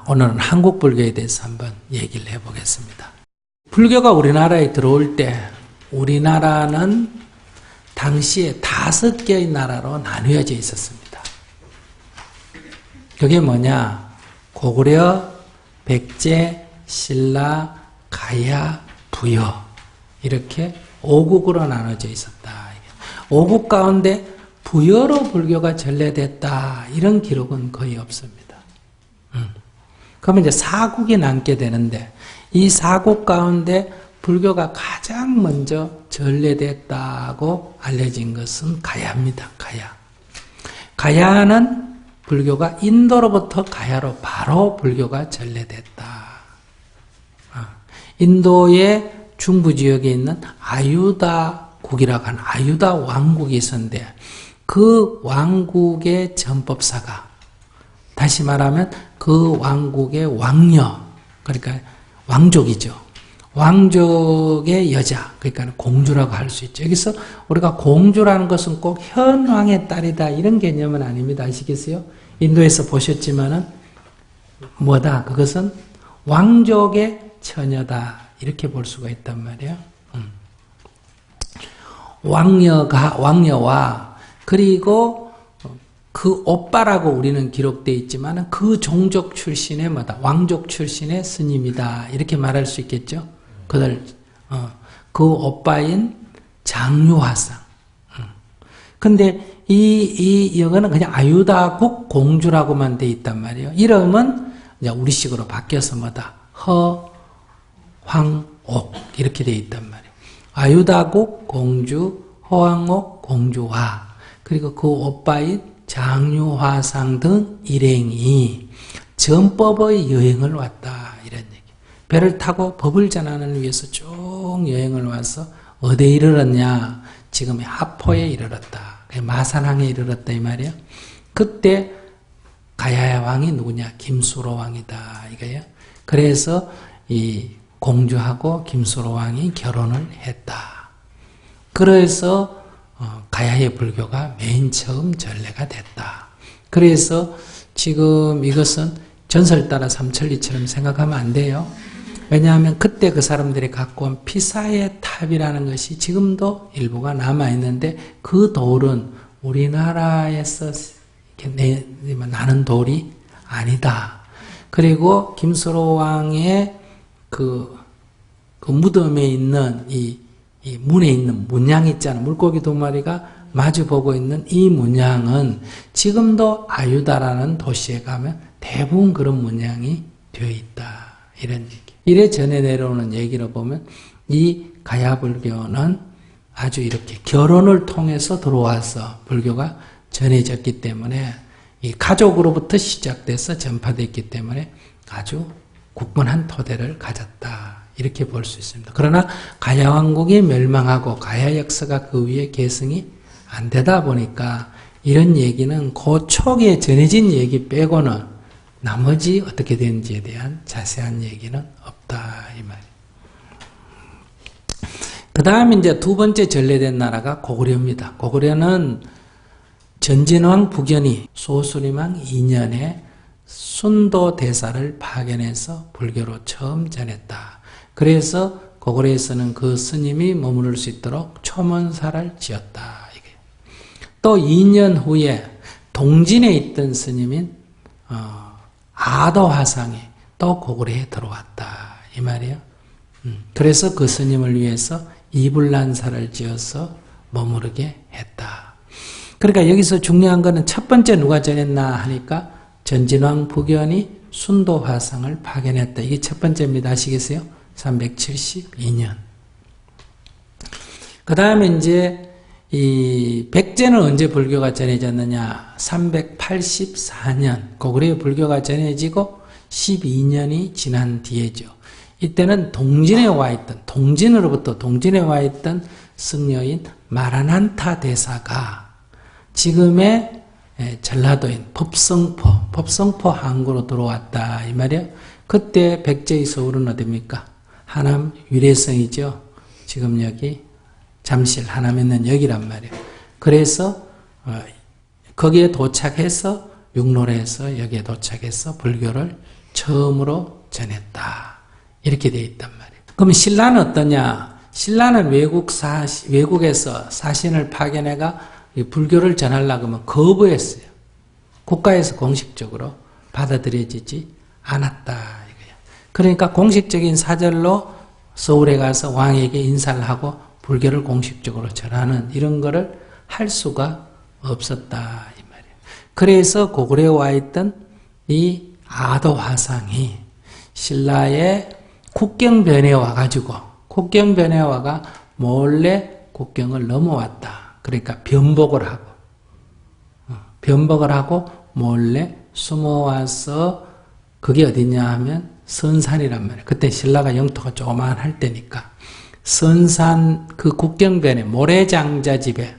오늘은 한국 불교에 대해서 한번 얘기를 해보겠습니다. 불교가 우리나라에 들어올 때 우리나라는 당시에 5개의 나라로 나뉘어져 있었습니다. 그게 뭐냐? 고구려, 백제, 신라, 가야, 부여 이렇게 5국으로 나눠져 있었다. 5국 가운데 부여로 불교가 전래됐다 이런 기록은 거의 없습니다. 그러면 이제 4국이 남게 되는데 이 4국 가운데 불교가 가장 먼저 전래됐다고 알려진 것은 가야입니다. 가야. 가야는 불교가 인도로부터 가야로 바로 불교가 전래됐다. 인도의 중부 지역에 있는 아유다국이라고 하는 아유다 왕국이 있었는데 그 왕국의 전법사가 다시 말하면 그 왕국의 왕녀 그러니까 왕족이죠. 왕족의 여자 그러니까 공주라고 할 수 있죠. 여기서 우리가 공주라는 것은 꼭 현왕의 딸이다 이런 개념은 아닙니다. 아시겠어요? 인도에서 보셨지만은 뭐다? 그것은 왕족의 처녀다 이렇게 볼 수가 있단 말이에요. 왕녀와 그리고 그 오빠라고 우리는 기록되어 있지만 그 종족 출신의 뭐다? 왕족 출신의 스님이다 이렇게 말할 수 있겠죠. 그들 그 오빠인 장유화상. 근데 이 여거는 그냥 아유다국 공주라고만 돼 있단 말이에요. 이름은 이제 우리식으로 바뀌어서 뭐다? 허황옥 이렇게 돼 있단 말이에요. 아유다국 공주 허황옥 공주와 그리고 그 오빠인 장유화상 등 일행이 전법의 여행을 왔다 이런 얘기. 배를 타고 법을 전하는 위해서 쭉 여행을 와서 어디에 이르렀냐? 지금의 하포에 이르렀다. 마산항에 이르렀다 이 말이에요. 그때 가야의 왕이 누구냐? 김수로 왕이다 이거예요. 그래서 이 공주하고 김수로 왕이 결혼을 했다. 그래서 가야의 불교가 맨 처음 전래가 됐다. 그래서 지금 이것은 전설 따라 삼천리처럼 생각하면 안 돼요. 왜냐하면 그때 그 사람들이 갖고 온 피사의 탑이라는 것이 지금도 일부가 남아있는데 그 돌은 우리나라에서 이렇게 나는 돌이 아니다. 그리고 김수로 왕의 그 무덤에 있는 이 문에 있는 문양 있잖아. 물고기 2마리가 마주보고 있는 이 문양은 지금도 아유다라는 도시에 가면 대부분 그런 문양이 되어 있다. 이런 얘기. 이래 전해 내려오는 얘기를 보면 이 가야불교는 아주 이렇게 결혼을 통해서 들어와서 불교가 전해졌기 때문에 이 가족으로부터 시작돼서 전파됐기 때문에 아주 굳건한 토대를 가졌다. 이렇게 볼 수 있습니다. 그러나 가야왕국이 멸망하고 가야 역사가 그 위에 계승이 안 되다 보니까 이런 얘기는 그 초기에 전해진 얘기 빼고는 나머지 어떻게 되는지에 대한 자세한 얘기는 없다 이 말이에요. 그 다음에 이제 두 번째 전래된 나라가 고구려입니다. 고구려는 전진왕 북연이 소수림왕 2년에 순도대사를 파견해서 불교로 처음 전했다. 그래서 고구려에서는 그 스님이 머무를 수 있도록 초문사를 지었다. 또 2년 후에 동진에 있던 스님인 아도화상이 또 고구려에 들어왔다. 이 말이에요. 그래서 그 스님을 위해서 이불란사를 지어서 머무르게 했다. 그러니까 여기서 중요한 거는 첫 번째 누가 전했나 하니까 전진왕 북연이 순도화상을 파견했다. 이게 첫 번째입니다. 아시겠어요? 372년. 그 다음에 이제 이 백제는 언제 불교가 전해졌느냐? 384년 고구려의 불교가 전해지고 12년이 지난 뒤에죠. 이때는 동진에 와 있던 동진에 와 있던 승려인 마라난타 대사가 지금의 전라도인 법성포 항구로 들어왔다 이 말이에요. 그때 백제의 서울은 어디입니까? 하남 위례성이죠. 지금 여기 잠실 하남에 있는 여기란 말이에요. 그래서 거기에 도착해서 육로에서 여기에 도착해서 불교를 처음으로 전했다. 이렇게 되어 있단 말이에요. 그러면 신라는 어떠냐? 신라는 외국에서 사신을 파견해가 불교를 전하려고 하면 거부했어요. 국가에서 공식적으로 받아들여지지 않았다. 이거야. 그러니까 공식적인 사절로 서울에 가서 왕에게 인사를 하고 불교를 공식적으로 전하는 이런 거를 할 수가 없었다. 이 말이에요. 그래서 고구려에 와 있던 이 아도화상이 신라의 국경변에 와가지고 국경변에 와가 몰래 국경을 넘어왔다. 그러니까 변복을 하고 몰래 숨어와서 그게 어디냐 하면 선산이란 말이에요. 그때 신라가 영토가 조그만할 때니까 선산 그 국경변에 모래장자 집에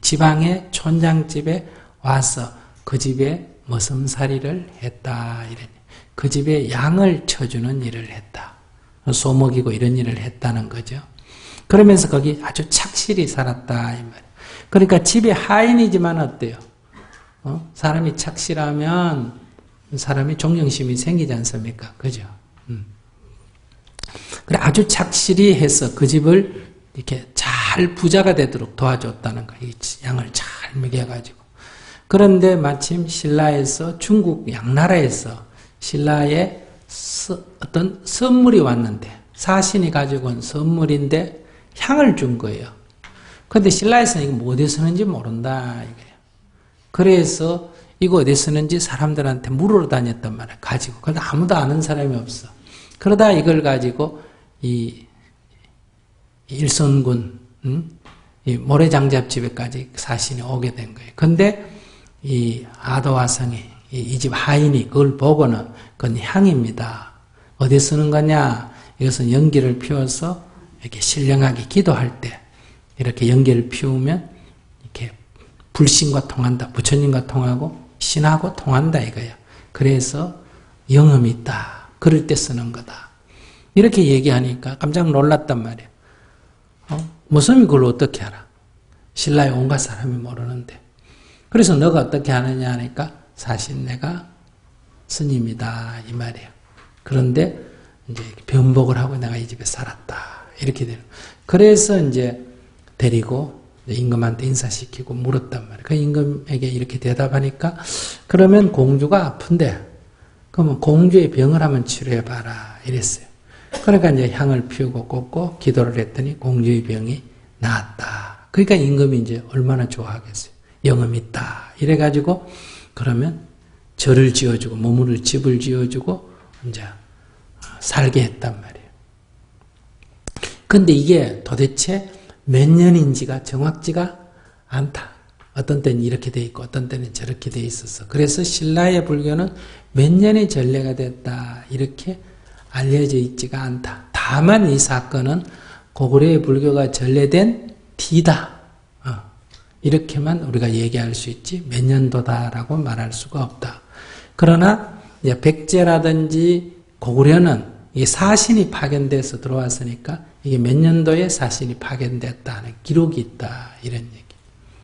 지방의 촌장집에 와서 그 집에 머슴살이를 했다. 그 집에 양을 쳐주는 일을 했다. 소 먹이고 이런 일을 했다는 거죠. 그러면서 거기 아주 착실히 살았다. 이 말이에요. 그러니까 집에 하인이지만 어때요? 사람이 착실하면 사람이 존경심이 생기지 않습니까? 그죠? 그래 아주 착실히 해서 그 집을 이렇게 잘 부자가 되도록 도와줬다는 거예요. 양을 잘 먹여가지고. 그런데 마침 신라에서 중국 양나라에서 신라에 어떤 선물이 왔는데 사신이 가지고 온 선물인데 향을 준 거예요. 그런데 신라에서는 이거 어디서 쓰는지 모른다 이거예요. 그래서 이거 어디서 쓰는지 사람들한테 물으러 다녔단 말이에요. 가지고. 그런데 아무도 아는 사람이 없어. 그러다 이걸 가지고 이 일선군 이 모래장잡집에까지 사신이 오게 된 거예요. 근데 이 아도화상이 이 집 하인이 그걸 보고는 그건 향입니다. 어디에 쓰는 거냐? 이것은 연기를 피워서 이렇게 신령하게 기도할 때 이렇게 연기를 피우면 이렇게 불신과 통한다. 부처님과 통하고 신하고 통한다 이거예요. 그래서 영험이 있다. 그럴 때 쓰는 거다. 이렇게 얘기하니까 깜짝 놀랐단 말이에요. 무슨 그걸 어떻게 알아? 신라에 온갖 사람이 모르는데. 그래서 너가 어떻게 하느냐 하니까 사실 내가 스님이다 이 말이에요. 그런데 이제 변복을 하고 내가 이 집에 살았다 이렇게 되는. 그래서 이제 데리고 임금한테 인사시키고 물었단 말이에요. 그 임금에게 이렇게 대답하니까 그러면 공주가 아픈데 그러면 공주의 병을 한번 치료해봐라 이랬어요. 그러니까 이제 향을 피우고 꽂고 기도를 했더니 공주의 병이 나았다. 그러니까 임금이 이제 얼마나 좋아하겠어요. 영험이 있다. 이래가지고 그러면 절을 지어주고 머무를 집을 지어주고 이제 살게 했단 말이에요. 근데 이게 도대체 몇 년인지가 정확지가 않다. 어떤 때는 이렇게 돼 있고 어떤 때는 저렇게 돼 있었어. 그래서 신라의 불교는 몇 년의 전례가 됐다. 이렇게 알려져 있지가 않다. 다만 이 사건은 고구려의 불교가 전래된 뒤다. 이렇게만 우리가 얘기할 수 있지 몇 년도다라고 말할 수가 없다. 그러나 이제 백제라든지 고구려는 이 사신이 파견돼서 들어왔으니까 이게 몇 년도에 사신이 파견됐다는 기록이 있다. 이런 얘기.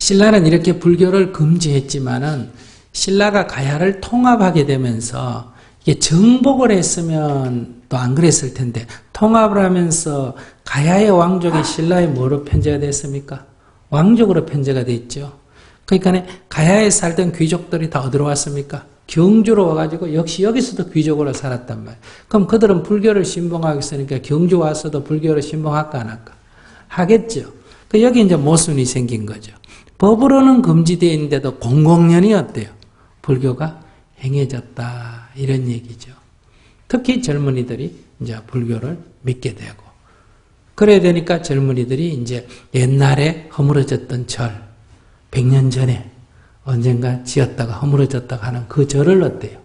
신라는 이렇게 불교를 금지했지만은 신라가 가야를 통합하게 되면서 이게 정복을 했으면 또 안 그랬을 텐데 통합을 하면서 가야의 왕족이 신라에 뭐로 편제가 됐습니까? 왕족으로 편제가 됐죠. 그러니까 가야에 살던 귀족들이 다 어디로 왔습니까? 경주로 와가지고 역시 여기서도 귀족으로 살았단 말이에요. 그럼 그들은 불교를 신봉하겠으니까 경주 와서도 불교를 신봉할까 안 할까? 하겠죠. 여기 이제 모순이 생긴 거죠. 법으로는 금지되어 있는데도 공공연히 어때요? 불교가 행해졌다. 이런 얘기죠. 특히 젊은이들이 이제 불교를 믿게 되고. 그래야 되니까 젊은이들이 이제 옛날에 허물어졌던 절, 100년 전에 언젠가 지었다가 허물어졌다가 하는 그 절을 어때요?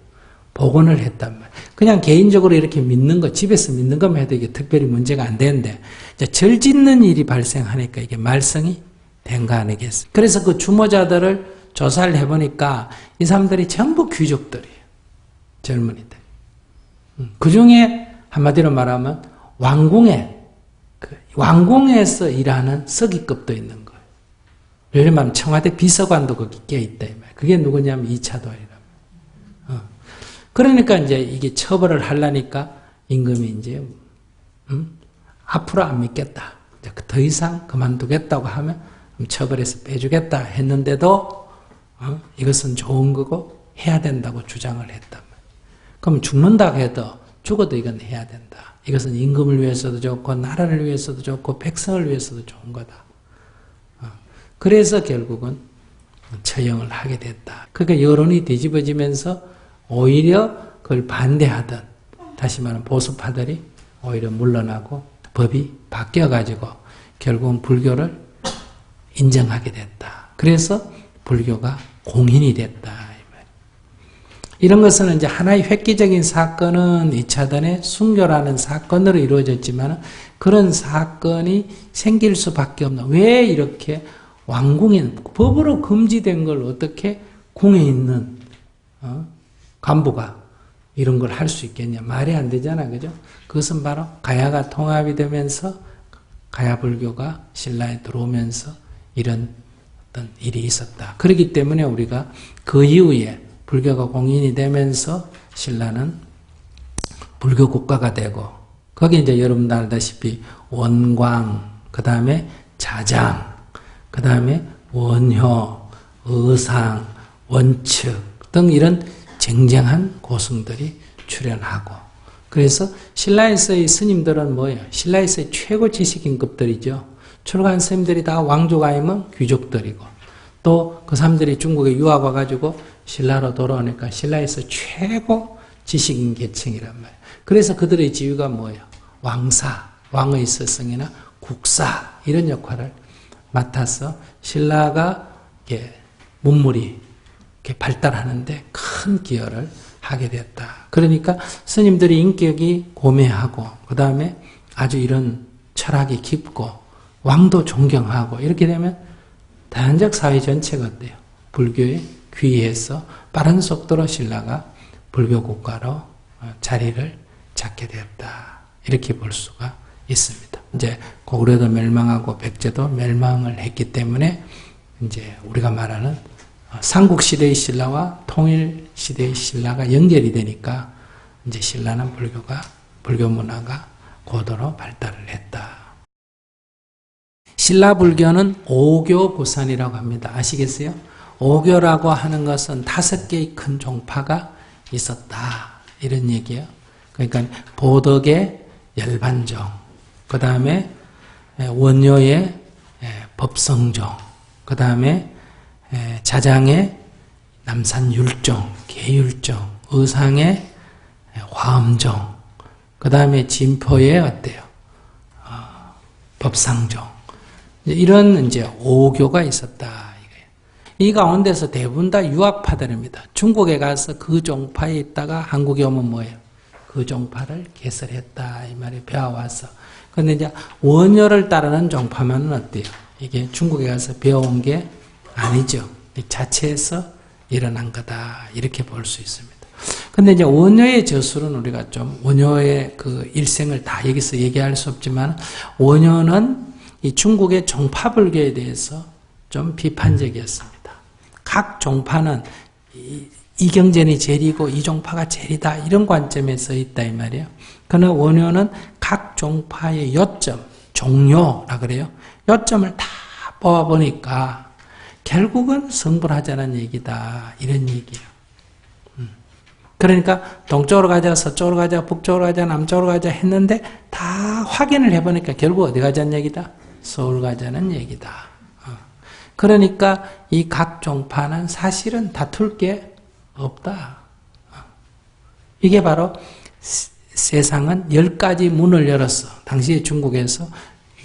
복원을 했단 말이에요. 그냥 개인적으로 이렇게 믿는 거, 집에서 믿는 것만 해도 이게 특별히 문제가 안 되는데, 이제 절 짓는 일이 발생하니까 이게 말썽이 된 거 아니겠어요? 그래서 그 주모자들을 조사를 해보니까 이 사람들이 전부 귀족들이에요. 젊은이들. 그 중에 한마디로 말하면 왕궁에서 일하는 서기급도 있는 거예요. 예를 들면 청와대 비서관도 거기 껴있다. 그게 누구냐면 이차도이라고. 그러니까 이제 이게 처벌을 하려니까 임금이 이제 앞으로 안 믿겠다. 더 이상 그만두겠다고 하면 처벌해서 빼주겠다 했는데도 이것은 좋은 거고 해야 된다고 주장을 했단 말이에요. 그럼 죽는다고 해도 죽어도 이건 해야 된다. 이것은 임금을 위해서도 좋고 나라를 위해서도 좋고 백성을 위해서도 좋은 거다. 그래서 결국은 처형을 하게 됐다. 그러니까 여론이 뒤집어지면서 오히려 그걸 반대하던 다시 말하면 보수파들이 오히려 물러나고 법이 바뀌어가지고 결국은 불교를 인정하게 됐다. 그래서 불교가 공인이 됐다. 이런 것은 이제 하나의 획기적인 사건은 2차단의 순교라는 사건으로 이루어졌지만 그런 사건이 생길 수밖에 없는, 왜 이렇게 왕궁인 법으로 금지된 걸 어떻게 궁에 있는 간부가 이런 걸 할 수 있겠냐. 말이 안 되잖아. 그죠? 그것은 바로 가야가 통합이 되면서 가야 불교가 신라에 들어오면서 이런 어떤 일이 있었다. 그렇기 때문에 우리가 그 이후에 불교가 공인이 되면서 신라는 불교 국가가 되고, 거기 이제 여러분도 알다시피 원광, 그 다음에 자장, 그 다음에 원효, 의상, 원측 등 이런 쟁쟁한 고승들이 출연하고, 그래서 신라에서의 스님들은 뭐예요? 신라에서의 최고 지식인급들이죠. 출가한 스님들이 다 왕조가 아니면 귀족들이고, 또 그 사람들이 중국에 유학 와가지고 신라로 돌아오니까 신라에서 최고 지식인 계층이란 말이에요. 그래서 그들의 지위가 뭐예요? 왕사, 왕의 스승이나 국사 이런 역할을 맡아서 신라가 문물이 발달하는데 큰 기여를 하게 됐다. 그러니까 스님들이 인격이 고매하고 그 다음에 아주 이런 철학이 깊고 왕도 존경하고 이렇게 되면 다ян적 사회 전체가 어때요? 불교에 귀해서 빠른 속도로 신라가 불교 국가로 자리를 잡게 되었다. 이렇게 볼 수가 있습니다. 이제 고구려도 멸망하고 백제도 멸망을 했기 때문에 이제 우리가 말하는 삼국시대의 신라와 통일시대의 신라가 연결이 되니까 이제 신라는 불교 문화가 고도로 발달을 했다. 신라 불교는 오교부산이라고 합니다. 아시겠어요? 오교라고 하는 것은 5개의 큰 종파가 있었다. 이런 얘기예요. 그러니까 보덕의 열반종, 그 다음에 원효의 법성종, 그 다음에 자장의 남산율종, 계율종, 의상의 화엄종, 그 다음에 진포의 어때요? 법상종. 이런 이제 오교가 있었다. 이 가운데서 대부분 다 유학파들입니다. 중국에 가서 그 종파에 있다가 한국에 오면 뭐예요? 그 종파를 개설했다. 이 말이 배워와서. 근데 이제 원효를 따르는 종파면은 어때요? 이게 중국에 가서 배워온 게 아니죠. 자체에서 일어난 거다. 이렇게 볼 수 있습니다. 근데 이제 원효의 저술은 우리가 좀 원효의 그 일생을 다 여기서 얘기할 수 없지만 원효는 이 중국의 종파불교에 대해서 좀 비판적이었습니다. 각 종파는 이경전이 제일이고 이 종파가 제일이다 이런 관점에서 있다 이 말이에요. 그러나 원효는 각 종파의 요점, 종요라 그래요. 요점을 다 뽑아보니까 결국은 성불하자는 얘기다 이런 얘기예요. 그러니까 동쪽으로 가자, 서쪽으로 가자, 북쪽으로 가자, 남쪽으로 가자 했는데 다 확인을 해보니까 결국 어디 가자는 얘기다? 서울 가자는 얘기다. 그러니까 이 각 종파는 사실은 다툴 게 없다. 이게 바로 세상은 10가지 문을 열었어. 당시 중국에서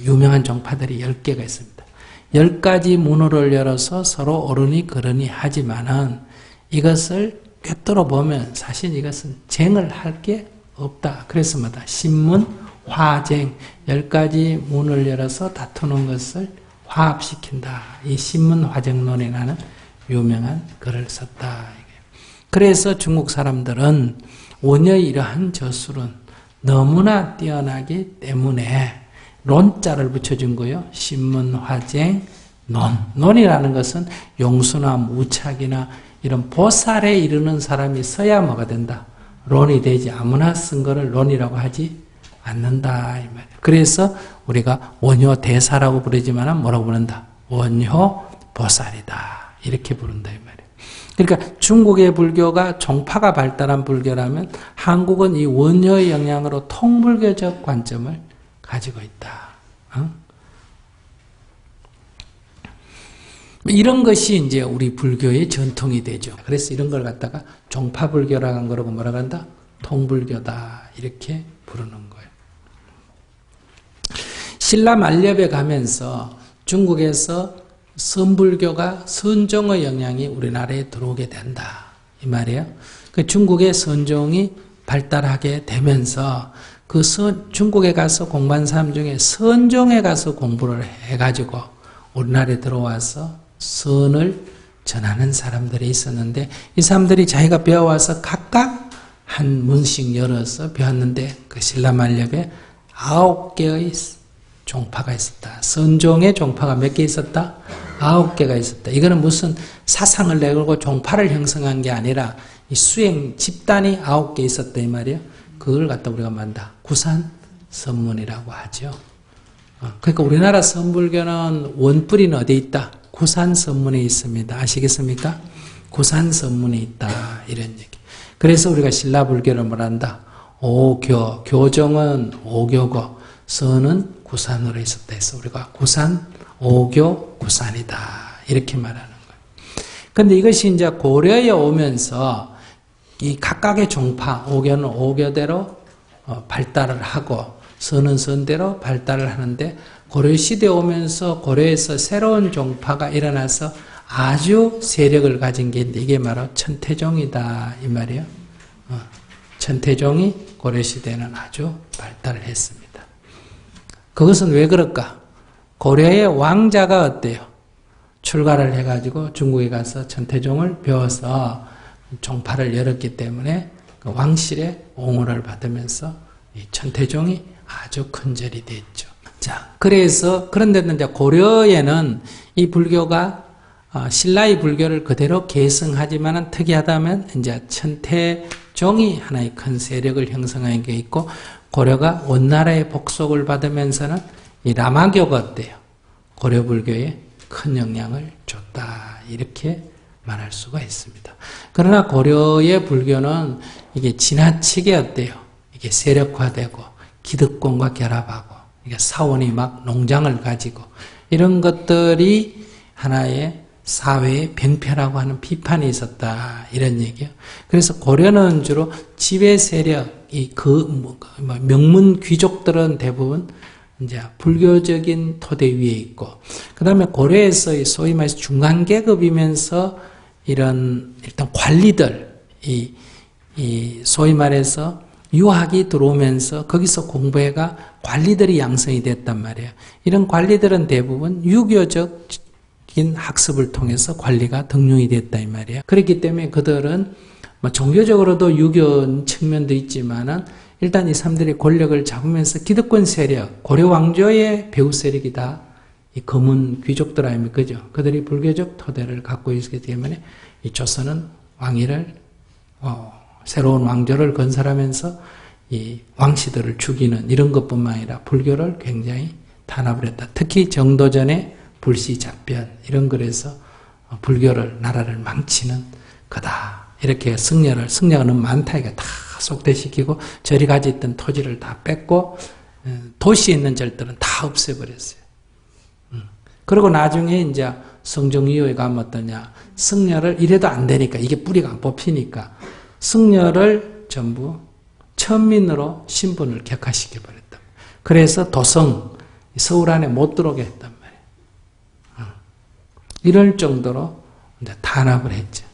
유명한 종파들이 10개가 있습니다. 10가지 문을 열어서 서로 어른이 그러니 하지만은 이것을 꿰뚫어 보면 사실 이것은 쟁을 할 게 없다. 그래서 뭐다? 신문, 화쟁 10가지 문을 열어서 다투는 것을 화합시킨다. 이 신문 화쟁론이라는 유명한 글을 썼다. 그래서 중국 사람들은 원효의 이러한 저술은 너무나 뛰어나기 때문에 논자를 붙여준 거예요. 신문, 화쟁, 논. 논이라는 것은 용수나 무착이나 이런 보살에 이르는 사람이 써야 뭐가 된다? 론이 되지 아무나 쓴 거를 론이라고 하지 않는다 이 말이에요. 그래서 우리가 원효 대사라고 부르지만 뭐라고 부른다? 원효 보살이다 이렇게 부른다 이 말이에요. 그러니까 중국의 불교가 종파가 발달한 불교라면 한국은 이 원효의 영향으로 통불교적 관점을 가지고 있다. 이런 것이 이제 우리 불교의 전통이 되죠. 그래서 이런 걸 갖다가 종파불교라고 한 거라고 뭐라고 한다? 통불교다 이렇게 부르는 거예요. 신라 만렵에 가면서 중국에서 선불교가 선종의 영향이 우리나라에 들어오게 된다 이 말이에요. 그 중국의 선종이 발달하게 되면서 그 중국에 가서 공부한 사람 중에 선종에 가서 공부를 해가지고 우리나라에 들어와서 선을 전하는 사람들이 있었는데 이 사람들이 자기가 배워와서 각각 한 문씩 열어서 배웠는데 그 신라 만렵에 9개의 종파가 있었다. 선종의 종파가 몇 개 있었다? 9개가 있었다. 이거는 무슨 사상을 내걸고 종파를 형성한 게 아니라 이 수행 집단이 9개 있었다 이 말이에요. 그걸 갖다 우리가 만다. 구산 선문이라고 하죠. 그러니까 우리나라 선불교는 원뿌리는 어디에 있다? 구산 선문에 있습니다. 아시겠습니까? 구산 선문에 있다 이런 얘기. 그래서 우리가 신라 불교를 뭐란다? 오교, 교정은 오교고 선은 구산으로 있었다 해서 우리가 구산, 오교, 구산이다 이렇게 말하는 거예요. 그런데 이것이 이제 고려에 오면서 이 각각의 종파, 오교는 오교대로 발달을 하고 선은 선대로 발달을 하는데 고려시대에 오면서 고려에서 새로운 종파가 일어나서 아주 세력을 가진 게 이게 바로 천태종이다 이 말이에요. 천태종이 고려시대에는 아주 발달을 했습니다. 그것은 왜 그럴까? 고려의 왕자가 어때요? 출가를 해가지고 중국에 가서 천태종을 배워서 종파를 열었기 때문에 그 왕실의 옹호를 받으면서 이 천태종이 아주 큰절이 됐죠. 자, 그래서 그런데 이제 고려에는 이 불교가 신라의 불교를 그대로 계승하지만은 특이하다면 이제 천태종이 하나의 큰 세력을 형성한 게 있고 고려가 원나라의 복속을 받으면서는 이 라마교가 어때요? 고려 불교에 큰 영향을 줬다 이렇게 말할 수가 있습니다. 그러나 고려의 불교는 이게 지나치게 어때요? 이게 세력화되고 기득권과 결합하고 이게 사원이 막 농장을 가지고 이런 것들이 하나의 사회의 병폐라고 하는 비판이 있었다 이런 얘기예요. 그래서 고려는 주로 지배 세력, 명문 귀족들은 대부분 이제 불교적인 토대 위에 있고, 그 다음에 고려에서 소위 말해서 중간 계급이면서 이런 일단 관리들, 소위 말해서 유학이 들어오면서 거기서 공부해가 관리들이 양성이 됐단 말이에요. 이런 관리들은 대부분 유교적인 학습을 통해서 관리가 등용이 됐다 이 말이에요. 그렇기 때문에 그들은 종교적으로도 유교 측면도 있지만은 일단 이 사람들이 권력을 잡으면서 기득권 세력, 고려 왕조의 배후 세력이 다 이 검은 귀족들 아닙니까? 그죠? 그들이 불교적 토대를 갖고 있기 때문에 이 조선은 왕위를, 새로운 왕조를 건설하면서 이 왕씨들을 죽이는 이런 것뿐만 아니라 불교를 굉장히 탄압을 했다. 특히 정도전의 불시잡변, 이런 거에서 불교를, 나라를 망치는 거다. 이렇게 승려는 많다니까 다 속대시키고 저리 가지고 있던 토지를 다 뺏고 도시에 있는 절들은 다 없애버렸어요. 그리고 나중에 이제 성종이후에 가면 어떠냐. 승려를 이래도 안 되니까 이게 뿌리가 안 뽑히니까 승려를 전부 천민으로 신분을 격화시켜버렸다. 그래서 도성, 서울 안에 못 들어오게 했단 말이에요. 이럴 정도로 이제 탄압을 했죠.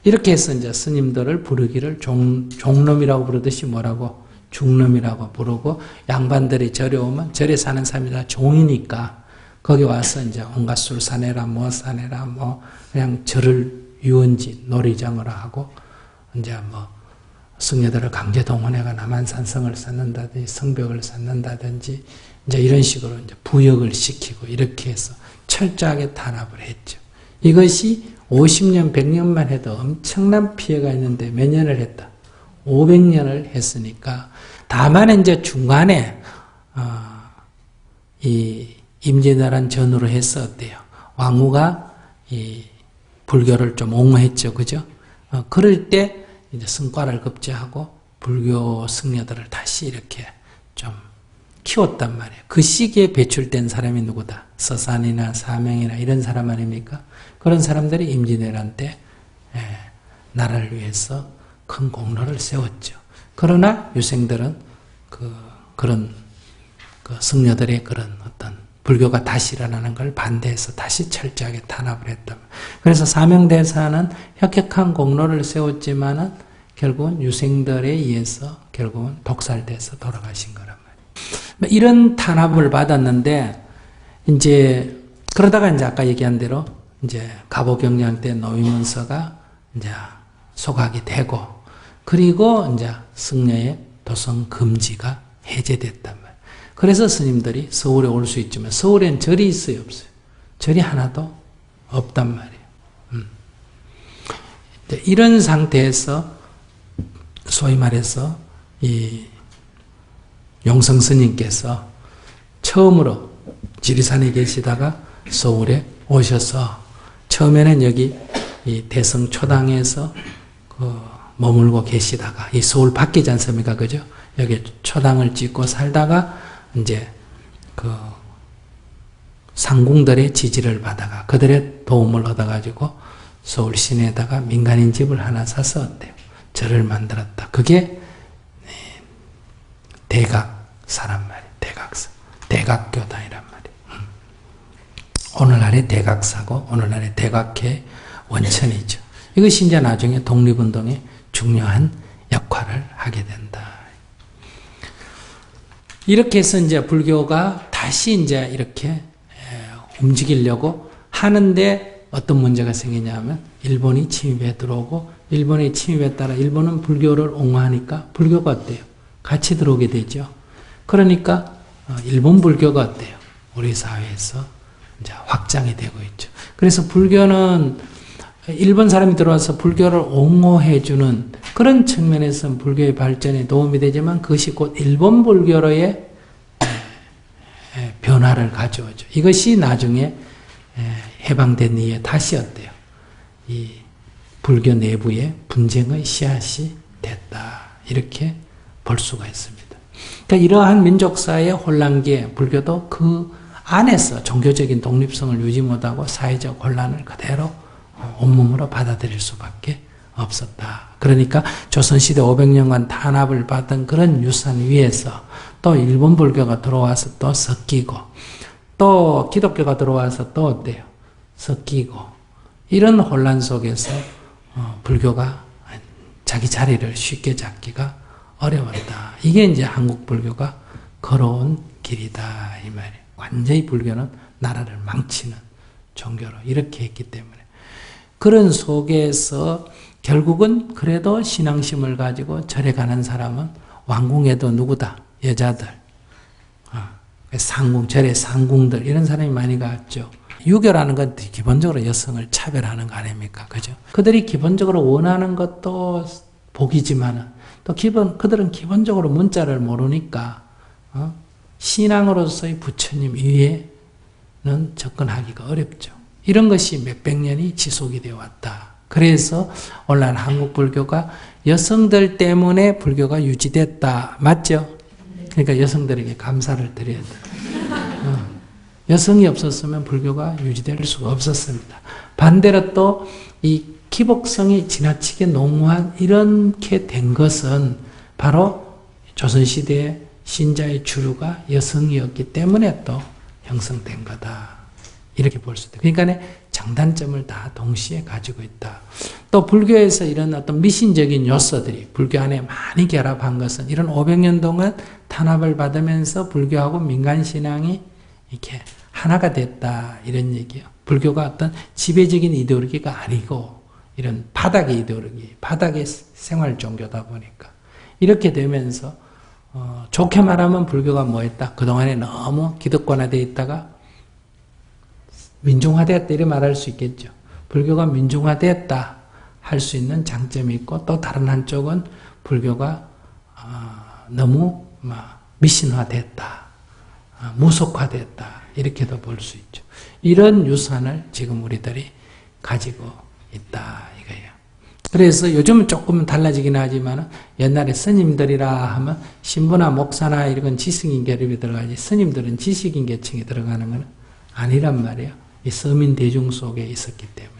이렇게 해서 이제 스님들을 부르기를 종놈이라고 부르듯이 뭐라고? 중놈이라고 부르고, 양반들이 절에 오면 절에 사는 사람이 다 종이니까 거기 와서 이제 온갖 술 사내라 뭐 사내라 뭐 그냥 절을 유원지 놀이장으로 하고 이제 뭐 승려들을 강제 동원해가 남한산성을 쌓는다든지 성벽을 쌓는다든지 이제 이런 식으로 이제 부역을 시키고 이렇게 해서 철저하게 탄압을 했죠. 이것이 50년, 100년만 해도 엄청난 피해가 있는데 몇 년을 했다? 500년을 했으니까 다만 이제 중간에 이 임진왜란 전후로 해서 어때요? 왕후가 이 불교를 좀 옹호했죠, 그죠? 그럴 때 이제 성과를 급제하고 불교 승려들을 다시 이렇게 좀 키웠단 말이에요. 그 시기에 배출된 사람이 누구다? 서산이나 사명이나 이런 사람 아닙니까? 그런 사람들이 임진왜란 때 나라를 위해서 큰 공로를 세웠죠. 그러나 유생들은 그런 승려들의 그런 어떤 불교가 다시 일어나는 걸 반대해서 다시 철저하게 탄압을 했다. 그래서 사명대사는 혁혁한 공로를 세웠지만은 결국은 유생들에 의해서 결국은 독살돼서 돌아가신 거란 말이에요. 이런 탄압을 받았는데 이제 그러다가 이제 아까 얘기한 대로 이제 갑오경량 때 노위문서가 이제 소각이 되고 그리고 이제 승려의 도성 금지가 해제됐단 말이에요. 그래서 스님들이 서울에 올 수 있지만 서울엔 절이 있어요, 없어요? 절이 하나도 없단 말이에요. 이런 상태에서 소위 말해서 이 용성 스님께서 처음으로 지리산에 계시다가 서울에 오셔서 처음에는 여기 이 대성 초당에서 머물고 계시다가 이 서울 밖이지 않습니까? 그죠? 여기 초당을 짓고 살다가 이제 상궁들의 지지를 받아가 그들의 도움을 얻어가지고 서울 시내에다가 민간인 집을 하나 사서 어때요? 절을 만들었다. 그게 대각사란 말이에요. 대각사. 대각교단이란 말이에요. 오늘날의 대각사고 오늘날의 대각회의 원천이죠. 이것이 이제 나중에 독립운동에 중요한 역할을 하게 된다. 이렇게 해서 이제 불교가 다시 이제 이렇게 움직이려고 하는데 어떤 문제가 생기냐면 일본이 침입해 들어오고 일본의 침입에 따라 일본은 불교를 옹호하니까 불교가 어때요? 같이 들어오게 되죠. 그러니까 일본 불교가 어때요? 우리 사회에서 이제 확장이 되고 있죠. 그래서 불교는 일본 사람이 들어와서 불교를 옹호해주는 그런 측면에서는 불교의 발전에 도움이 되지만 그것이 곧 일본 불교로의 변화를 가져오죠. 이것이 나중에 해방된 이후에 다시 어때요? 이 불교 내부의 분쟁의 씨앗이 됐다. 이렇게 볼 수가 있습니다. 그러니까 이러한 민족사의 혼란기에 불교도 그 안에서 종교적인 독립성을 유지 못하고 사회적 혼란을 그대로 온몸으로 받아들일 수밖에 없었다. 그러니까 조선시대 500년간 탄압을 받은 그런 유산 위에서 또 일본 불교가 들어와서 또 섞이고 또 기독교가 들어와서 또 어때요? 섞이고 이런 혼란 속에서 불교가 자기 자리를 쉽게 잡기가 어려웠다. 이게 이제 한국 불교가 걸어온 길이다 이 말이에요. 완전히 불교는 나라를 망치는 종교로 이렇게 했기 때문에 그런 속에서 결국은 그래도 신앙심을 가지고 절에 가는 사람은 왕궁에도 누구다? 여자들, 상궁, 절의 상궁들 이런 사람이 많이 갔죠. 유교라는 건 기본적으로 여성을 차별하는 거 아닙니까? 그죠? 그들이 기본적으로 원하는 것도 복이지만은 또 그들은 기본적으로 문자를 모르니까 신앙으로서의 부처님 위에는 접근하기가 어렵죠. 이런 것이 몇백 년이 지속이 되어 왔다. 그래서 오늘날 한국 불교가 여성들 때문에 불교가 유지됐다. 맞죠? 그러니까 여성들에게 감사를 드려야 돼요. 여성이 없었으면 불교가 유지될 수가 없었습니다. 반대로 또 이 기복성이 지나치게 농후한 이렇게 된 것은 바로 조선시대의 신자의 주류가 여성이었기 때문에 또 형성된 거다. 이렇게 볼 수 있다. 그러니까 장단점을 다 동시에 가지고 있다. 또 불교에서 이런 어떤 미신적인 요소들이 불교 안에 많이 결합한 것은 이런 500년 동안 탄압을 받으면서 불교하고 민간신앙이 이렇게 하나가 됐다. 이런 얘기예요. 불교가 어떤 지배적인 이데올로기가 아니고 이런 바닥의 이데올로기, 바닥의 생활 종교다 보니까 이렇게 되면서 좋게 말하면 불교가 뭐했다? 그동안에 너무 기득권화되어 있다가 민중화되었다 이렇게 말할 수 있겠죠. 불교가 민중화되었다 할 수 있는 장점이 있고 또 다른 한쪽은 불교가 너무 미신화됐다, 무속화됐다 이렇게도 볼 수 있죠. 이런 유산을 지금 우리들이 가지고 있다 이거예요. 그래서 요즘은 조금은 달라지긴 하지만 옛날에 스님들이라 하면 신부나 목사나 이런 지식인 계급이 들어가지 스님들은 지식인 계층에 들어가는 건 아니란 말이에요. 이 서민 대중 속에 있었기 때문에.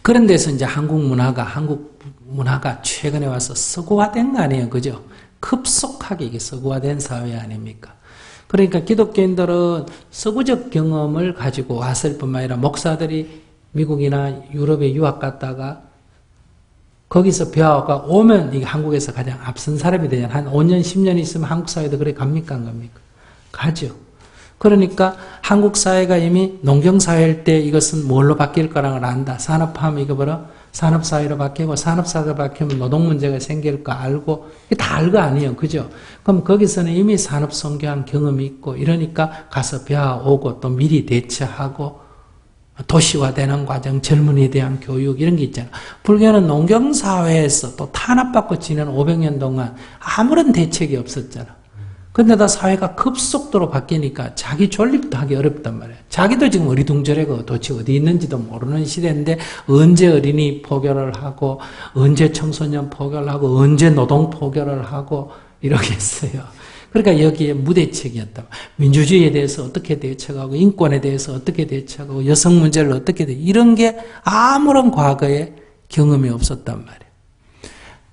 그런 데서 이제 한국 문화가 최근에 와서 서구화된 거 아니에요. 그죠? 급속하게 이게 서구화된 사회 아닙니까? 그러니까 기독교인들은 서구적 경험을 가지고 왔을 뿐만 아니라 목사들이 미국이나 유럽에 유학 갔다가 거기서 배워가 오면 이게 한국에서 가장 앞선 사람이 되잖아요. 한 5년, 10년 있으면 한국 사회도 그래 갑니까? 안 갑니까? 가죠. 그러니까 한국 사회가 이미 농경사회일 때 이것은 뭘로 바뀔 거라는 걸 안다. 산업화하면 이거 봐라. 산업사회로 바뀌고 산업사회로 바뀌면 노동문제가 생길 거 알고 다 알고 아니에요. 그죠? 그럼 거기서는 이미 산업성교한 경험이 있고 이러니까 가서 배워오고 또 미리 대처하고 도시화되는 과정, 젊은이에 대한 교육 이런 게 있잖아요. 불교는 농경사회에서 또 탄압받고 지낸 500년 동안 아무런 대책이 없었잖아. 근데다 사회가 급속도로 바뀌니까 자기 존립도 하기 어렵단 말이에요. 자기도 지금 어리둥절하고 도대체 어디 있는지도 모르는 시대인데 언제 어린이 포교를 하고 언제 청소년 포교를 하고 언제 노동 포교를 하고 이러겠어요. 그러니까 여기에 무대책이었다. 민주주의에 대해서 어떻게 대처하고 인권에 대해서 어떻게 대처하고 여성 문제를 어떻게 이런 게 아무런 과거에 경험이 없었단 말이에요.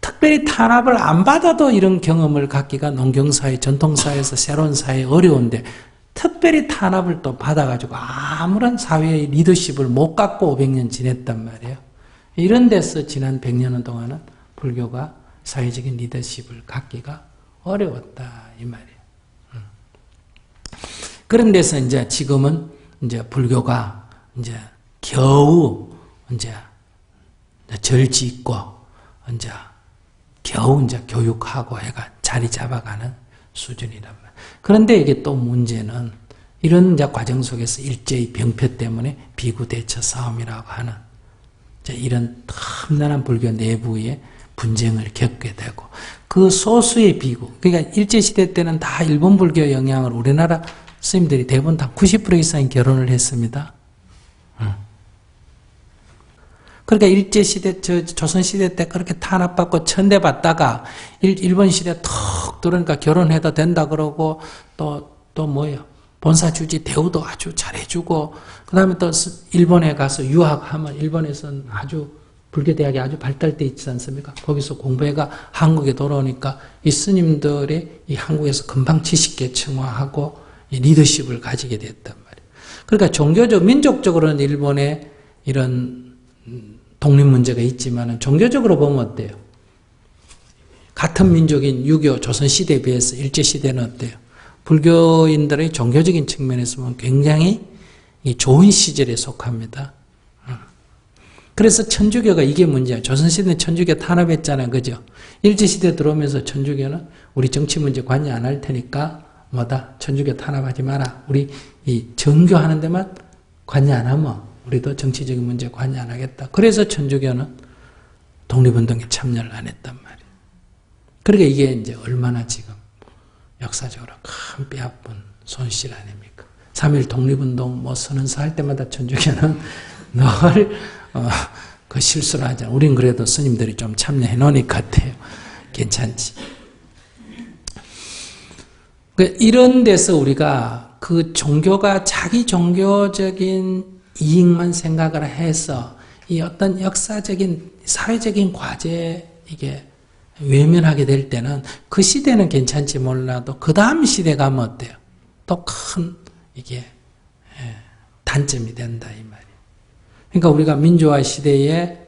특별히 탄압을 안 받아도 이런 경험을 갖기가 농경사회, 전통사회에서 새로운 사회에 어려운데 특별히 탄압을 또 받아가지고 아무런 사회의 리더십을 못 갖고 500년 지냈단 말이에요. 이런 데서 지난 100년 동안은 불교가 사회적인 리더십을 갖기가 어려웠다 이 말이에요. 그런 데서 이제 지금은 이제 불교가 이제 겨우 이제 절 짓고 이제 겨우 이제 교육하고 해가 자리 잡아가는 수준이란 말이에요. 그런데 이게 또 문제는 이런 이제 과정 속에서 일제의 병폐 때문에 비구 대처 싸움이라고 하는 이런 험난한 불교 내부의 분쟁을 겪게 되고 그 소수의 비구, 그러니까 일제시대 때는 다 일본 불교 영향을 우리나라 스님들이 대부분 다 90% 이상이 결혼을 했습니다. 그러니까 일제시대, 조선시대 때 그렇게 탄압받고 천대받다가 일본 시대 턱 들어오니까 결혼해도 된다 그러고 또 뭐예요? 본사주지 대우도 아주 잘해주고 그 다음에 또 일본에 가서 유학하면 일본에서는 아주 불교대학이 아주 발달돼 있지 않습니까? 거기서 공부해가 한국에 돌아오니까 이 스님들이 이 한국에서 금방 지식계층화하고 이 리더십을 가지게 됐단 말이에요. 그러니까 종교적, 민족적으로는 일본에 이런 독립 문제가 있지만 종교적으로 보면 어때요? 같은 민족인 유교, 조선시대에 비해서 일제시대는 어때요? 불교인들의 종교적인 측면에서 보면 굉장히 좋은 시절에 속합니다. 그래서 천주교가 이게 문제야. 조선시대는 천주교 탄압했잖아요. 그죠? 일제시대 들어오면서 천주교는 우리 정치 문제 관여 안 할 테니까 뭐다? 천주교 탄압하지 마라. 우리 이 정교하는 데만 관여 안 하면 우리도 정치적인 문제 관여 안 하겠다. 그래서 천주교는 독립운동에 참여를 안 했단 말이에요. 그러니까 이게 이제 얼마나 지금 역사적으로 큰 뼈아픈 손실 아닙니까? 3.1 독립운동 뭐 선언서 할 때마다 천주교는 늘 그 실수를 하잖아요. 우린 그래도 스님들이 좀 참여해 놓으니까 같아요. 괜찮지. 이런 데서 우리가 그 종교가 자기 종교적인 이익만 생각을 해서 이 어떤 역사적인 사회적인 과제 이게 외면하게 될 때는 그 시대는 괜찮지 몰라도 그 다음 시대 가면 어때요? 또 큰 이게 단점이 된다 이 말이에요. 그러니까 우리가 민주화 시대에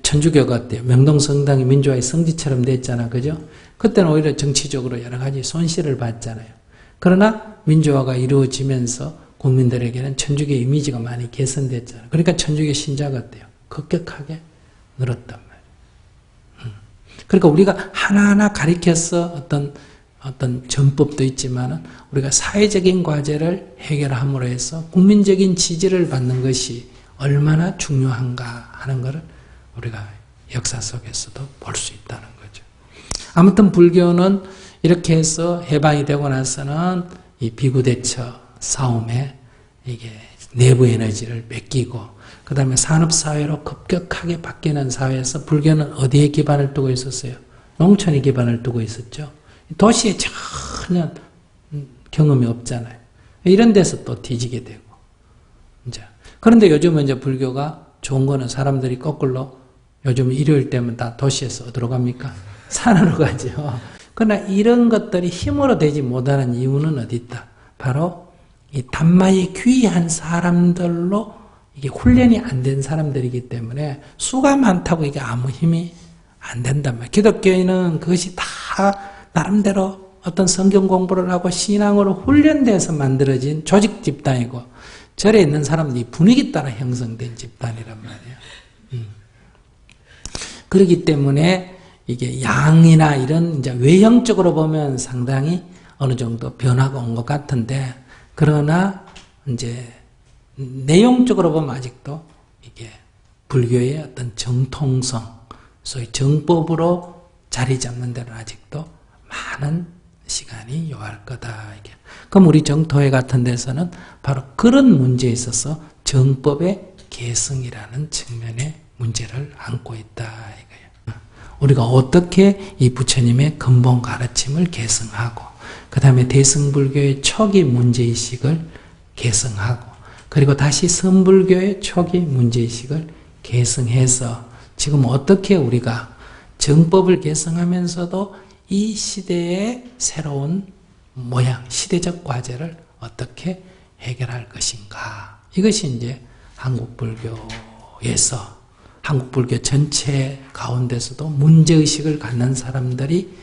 천주교가 어때요? 명동성당이 민주화의 성지처럼 됐잖아, 그죠? 그때는 오히려 정치적으로 여러 가지 손실을 봤잖아요. 그러나 민주화가 이루어지면서 국민들에게는 천주교 이미지가 많이 개선됐잖아요. 그러니까 천주교 신자가 어때요? 급격하게 늘었단 말이에요. 그러니까 우리가 하나하나 가리켜서 어떤 전법도 있지만 우리가 사회적인 과제를 해결함으로 해서 국민적인 지지를 받는 것이 얼마나 중요한가 하는 것을 우리가 역사 속에서도 볼 수 있다는 거죠. 아무튼 불교는 이렇게 해서 해방이 되고 나서는 이 비구대처 싸움에 이게 내부 에너지를 뺏기고, 그 다음에 산업사회로 급격하게 바뀌는 사회에서 불교는 어디에 기반을 두고 있었어요? 농촌에 기반을 두고 있었죠. 도시에 전혀 경험이 없잖아요. 이런 데서 또 뒤지게 되고. 이제. 그런데 요즘은 이제 불교가 좋은 거는 사람들이 거꾸로 요즘 일요일 때면 다 도시에서 어디로 갑니까? 산으로 가죠. 그러나 이런 것들이 힘으로 되지 못하는 이유는 어디 있다? 바로 이 담마에 귀한 사람들로 이게 훈련이 안 된 사람들이기 때문에 수가 많다고 이게 아무 힘이 안 된단 말이에요. 기독교인은 그것이 다 나름대로 어떤 성경 공부를 하고 신앙으로 훈련돼서 만들어진 조직 집단이고, 절에 있는 사람들이 분위기 따라 형성된 집단이란 말이에요. 그렇기 때문에 이게 양이나 이런 이제 외형적으로 보면 상당히 어느 정도 변화가 온 것 같은데, 그러나 이제 내용적으로 보면 아직도 이게 불교의 어떤 정통성, 소위 정법으로 자리 잡는 데는 아직도 많은 시간이 요할 거다. 이게. 그럼 우리 정토회 같은 데서는 바로 그런 문제에 있어서 정법의 계승이라는 측면의 문제를 안고 있다. 이거예요. 우리가 어떻게 이 부처님의 근본 가르침을 계승하고, 그 다음에 대승불교의 초기 문제의식을 계승하고, 그리고 다시 선불교의 초기 문제의식을 계승해서 지금 어떻게 우리가 정법을 계승하면서도 이 시대의 새로운 모양, 시대적 과제를 어떻게 해결할 것인가. 이것이 이제 한국불교에서, 한국불교 전체 가운데서도 문제의식을 갖는 사람들이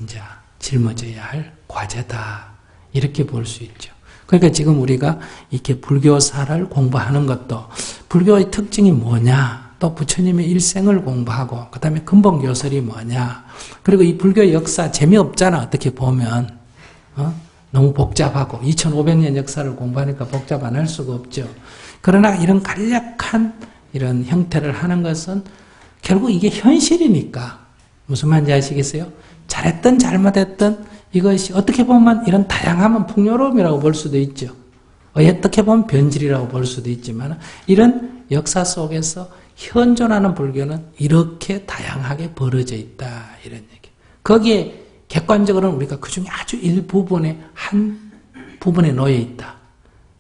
이제 짊어져야 할 과제다. 이렇게 볼 수 있죠. 그러니까 지금 우리가 이렇게 불교사를 공부하는 것도 불교의 특징이 뭐냐, 또 부처님의 일생을 공부하고, 그 다음에 근본교설이 뭐냐, 그리고 이 불교 역사 재미없잖아, 어떻게 보면. 너무 복잡하고 2500년 역사를 공부하니까 복잡 안 할 수가 없죠. 그러나 이런 간략한 이런 형태를 하는 것은 결국 이게 현실이니까. 무슨 말인지 아시겠어요? 잘했든 잘못했든 이것이 어떻게 보면 이런 다양함은 풍요로움이라고 볼 수도 있죠. 어떻게 보면 변질이라고 볼 수도 있지만, 이런 역사 속에서 현존하는 불교는 이렇게 다양하게 벌어져 있다. 이런 얘기. 거기에 객관적으로는 우리가 그 중에 아주 일부분의 한 부분에 놓여 있다.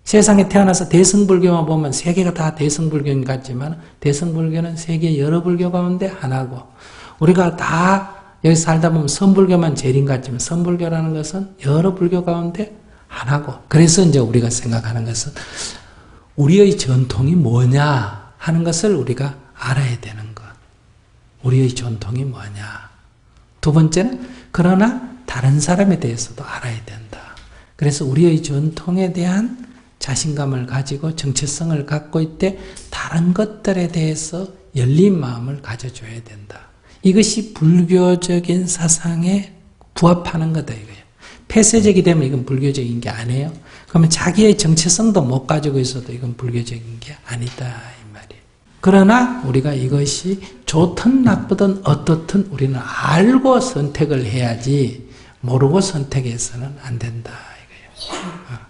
세상에 태어나서 대승불교만 보면 세계가 다 대승불교인 것 같지만, 대승불교는 세계 여러 불교 가운데 하나고, 우리가 다 여기 살다 보면 선불교만 제일인 것 같지만, 선불교라는 것은 여러 불교 가운데 하나고, 그래서 이제 우리가 생각하는 것은 우리의 전통이 뭐냐 하는 것을 우리가 알아야 되는 것. 우리의 전통이 뭐냐. 두 번째는 그러나 다른 사람에 대해서도 알아야 된다. 그래서 우리의 전통에 대한 자신감을 가지고 정체성을 갖고 있되, 다른 것들에 대해서 열린 마음을 가져줘야 된다. 이것이 불교적인 사상에 부합하는 거다 이거예요. 폐쇄적이 되면 이건 불교적인 게 아니에요. 그러면 자기의 정체성도 못 가지고 있어도 이건 불교적인 게 아니다 이 말이에요. 그러나 우리가 이것이 좋든 나쁘든 어떻든 우리는 알고 선택을 해야지, 모르고 선택해서는 안 된다 이거예요.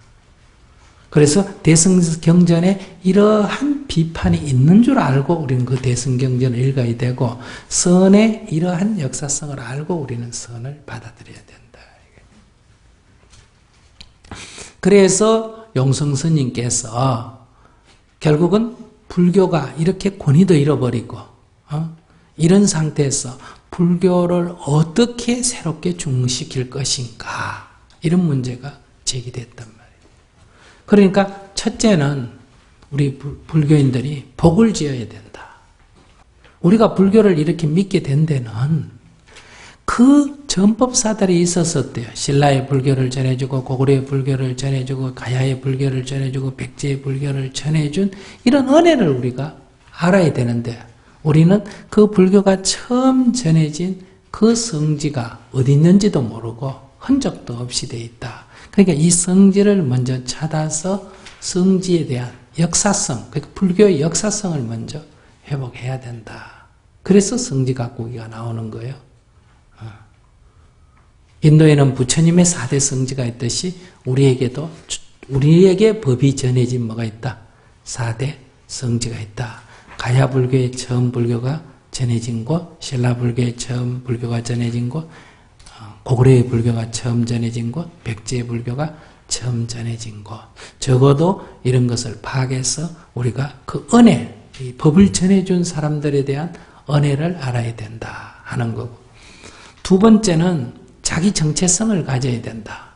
그래서 대승경전에 이러한 비판이 있는 줄 알고 우리는 그 대승경전을 읽어야 되고, 선의 이러한 역사성을 알고 우리는 선을 받아들여야 된다. 그래서 용성스님께서 결국은 불교가 이렇게 권위도 잃어버리고 이런 상태에서 불교를 어떻게 새롭게 중시킬 것인가, 이런 문제가 제기됐단 말이에요. 그러니까 첫째는 우리 불교인들이 복을 지어야 된다. 우리가 불교를 이렇게 믿게 된 데는 그 전법사들이 있었었대요. 신라의 불교를 전해주고, 고구려의 불교를 전해주고, 가야의 불교를 전해주고, 백제의 불교를 전해준 이런 은혜를 우리가 알아야 되는데, 우리는 그 불교가 처음 전해진 그 성지가 어디 있는지도 모르고 흔적도 없이 돼 있다. 그러니까 이 성지를 먼저 찾아서 성지에 대한 역사성, 그러니까 불교의 역사성을 먼저 회복해야 된다. 그래서 성지가꾸기가 나오는 거예요. 인도에는 부처님의 4대 성지가 있듯이 우리에게 법이 전해진 뭐가 있다? 4대 성지가 있다. 가야불교의 처음 불교가 전해진 곳, 신라불교의 처음 불교가 전해진 곳, 고구려의 불교가 처음 전해진 곳, 백제의 불교가 처음 전해진 곳. 적어도 이런 것을 파악해서 우리가 그 은혜, 이 법을 전해준 사람들에 대한 은혜를 알아야 된다 하는 거고. 두 번째는 자기 정체성을 가져야 된다.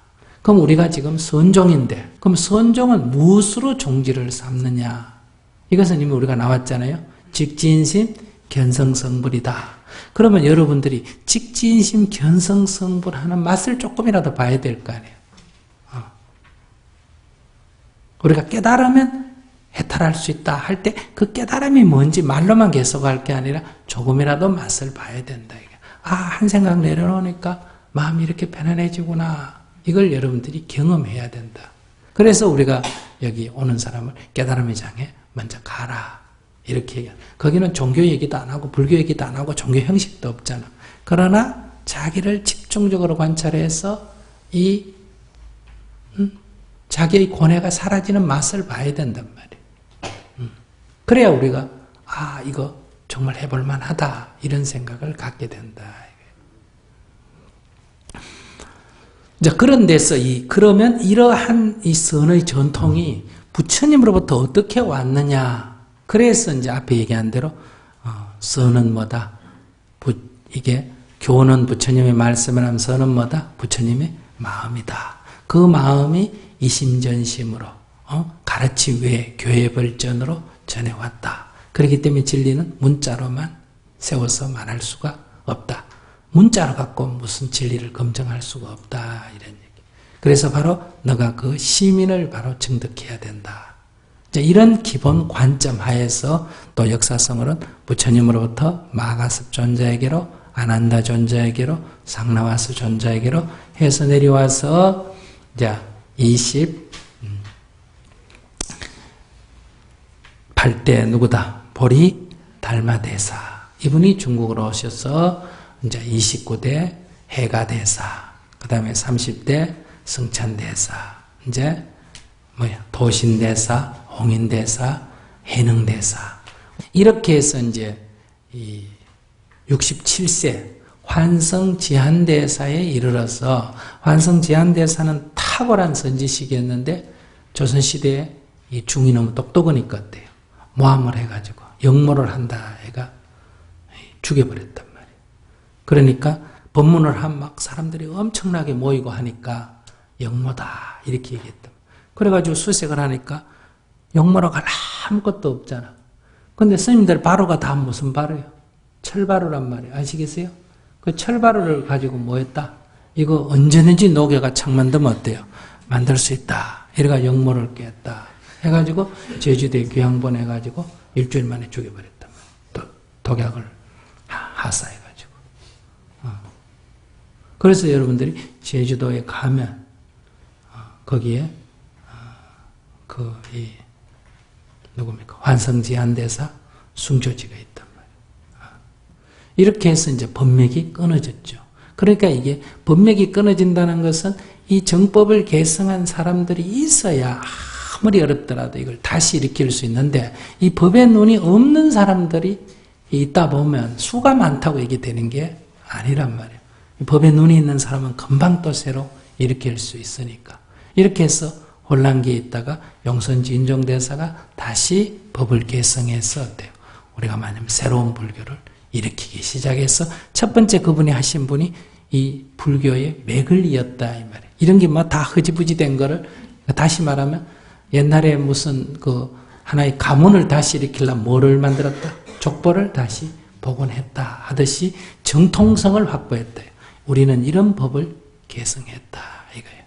그럼 우리가 지금 선종인데, 그럼 선종은 무엇으로 종지를 삼느냐? 이것은 이미 우리가 나왔잖아요. 직지인심, 견성성불이다. 그러면 여러분들이 직지인심, 견성성불하는 맛을 조금이라도 봐야 될 거 아니에요. 우리가 깨달으면 해탈할 수 있다 할 때 그 깨달음이 뭔지 말로만 계속할 게 아니라 조금이라도 맛을 봐야 된다. 한 생각 내려놓으니까 마음이 이렇게 편안해지구나. 이걸 여러분들이 경험해야 된다. 그래서 우리가 여기 오는 사람을 깨달음의 장에 먼저 가라. 이렇게 얘기해요. 거기는 종교 얘기도 안 하고 불교 얘기도 안 하고 종교 형식도 없잖아. 그러나 자기를 집중적으로 관찰해서 자기의 고뇌가 사라지는 맛을 봐야 된단 말이에요. 그래야 우리가 이거 정말 해볼 만하다 이런 생각을 갖게 된다. 자, 그런 데서 그러면 이러한 이 선의 전통이 부처님으로부터 어떻게 왔느냐? 그래서 이제 앞에 얘기한 대로 선은 뭐다? 이게 교는 부처님의 말씀을 하면 선은 뭐다? 부처님의 마음이다. 그 마음이 이심전심으로 가르치 외 교회 벌전으로 전해왔다. 그렇기 때문에 진리는 문자로만 세워서 말할 수가 없다. 문자로 갖고 무슨 진리를 검증할 수가 없다. 이런 얘기. 그래서 바로 너가 그 시민을 바로 증득해야 된다. 이런 기본 관점 하에서 또 역사성으로는 부처님으로부터 마가섭 존자에게로 아난다 존자에게로 상나와스 존자에게로 해서 내려와서 28대 누구다? 보리 달마대사. 이분이 중국으로 오셔서 이제 29대 해가대사, 그 다음에 30대 성찬대사, 이제 도신대사, 홍인대사, 해능대사. 이렇게 해서 이제 67세 환성지한대사에 이르러서, 환성지한대사는 탁월한 선지식이었는데 조선시대에 이 중이 너무 똑똑하니까 어때요? 모함을 해가지고 역모를 한다 해가 죽여버렸단 말이에요. 그러니까 법문을 한 막 사람들이 엄청나게 모이고 하니까 역모다 이렇게 얘기했다. 그래가지고 수색을 하니까 역모라고 할 아무것도 없잖아. 근데 스님들 바로가 다 무슨 바로예요? 철바로란 말이에요. 아시겠어요? 그 철바로를 가지고 뭐 했다? 이거 언제든지 녹여가 창 만들면 어때요? 만들 수 있다. 이래가 역모를 깼다. 해가지고 제주도에 귀양 보내가지고 일주일 만에 죽여버렸단 말이에요. 독약을 하사해가지고. 그래서 여러분들이 제주도에 가면 거기에 누굽니까? 환성지한대사 숭조지가 있단 말이에요. 이렇게 해서 이제 법맥이 끊어졌죠. 그러니까 이게 법맥이 끊어진다는 것은 이 정법을 개성한 사람들이 있어야 아무리 어렵더라도 이걸 다시 일으킬 수 있는데, 이 법의 눈이 없는 사람들이 있다 보면 수가 많다고 얘기되는 게 아니란 말이에요. 법의 눈이 있는 사람은 금방 또 새로 일으킬 수 있으니까. 이렇게 해서 혼란기에 있다가 용선지 인종대사가 다시 법을 개성해서 어때요? 우리가 만약 새로운 불교를 일으키기 시작해서 첫 번째 그분이 하신 분이 이 불교의 맥을 이었다 이 말이에요. 이런 게 뭐 다 흐지부지 된 거를 다시 말하면 옛날에 무슨 하나의 가문을 다시 일으키려면 뭐를 만들었다? 족보를 다시 복원했다 하듯이 정통성을 확보했다. 우리는 이런 법을 개성했다 이거예요.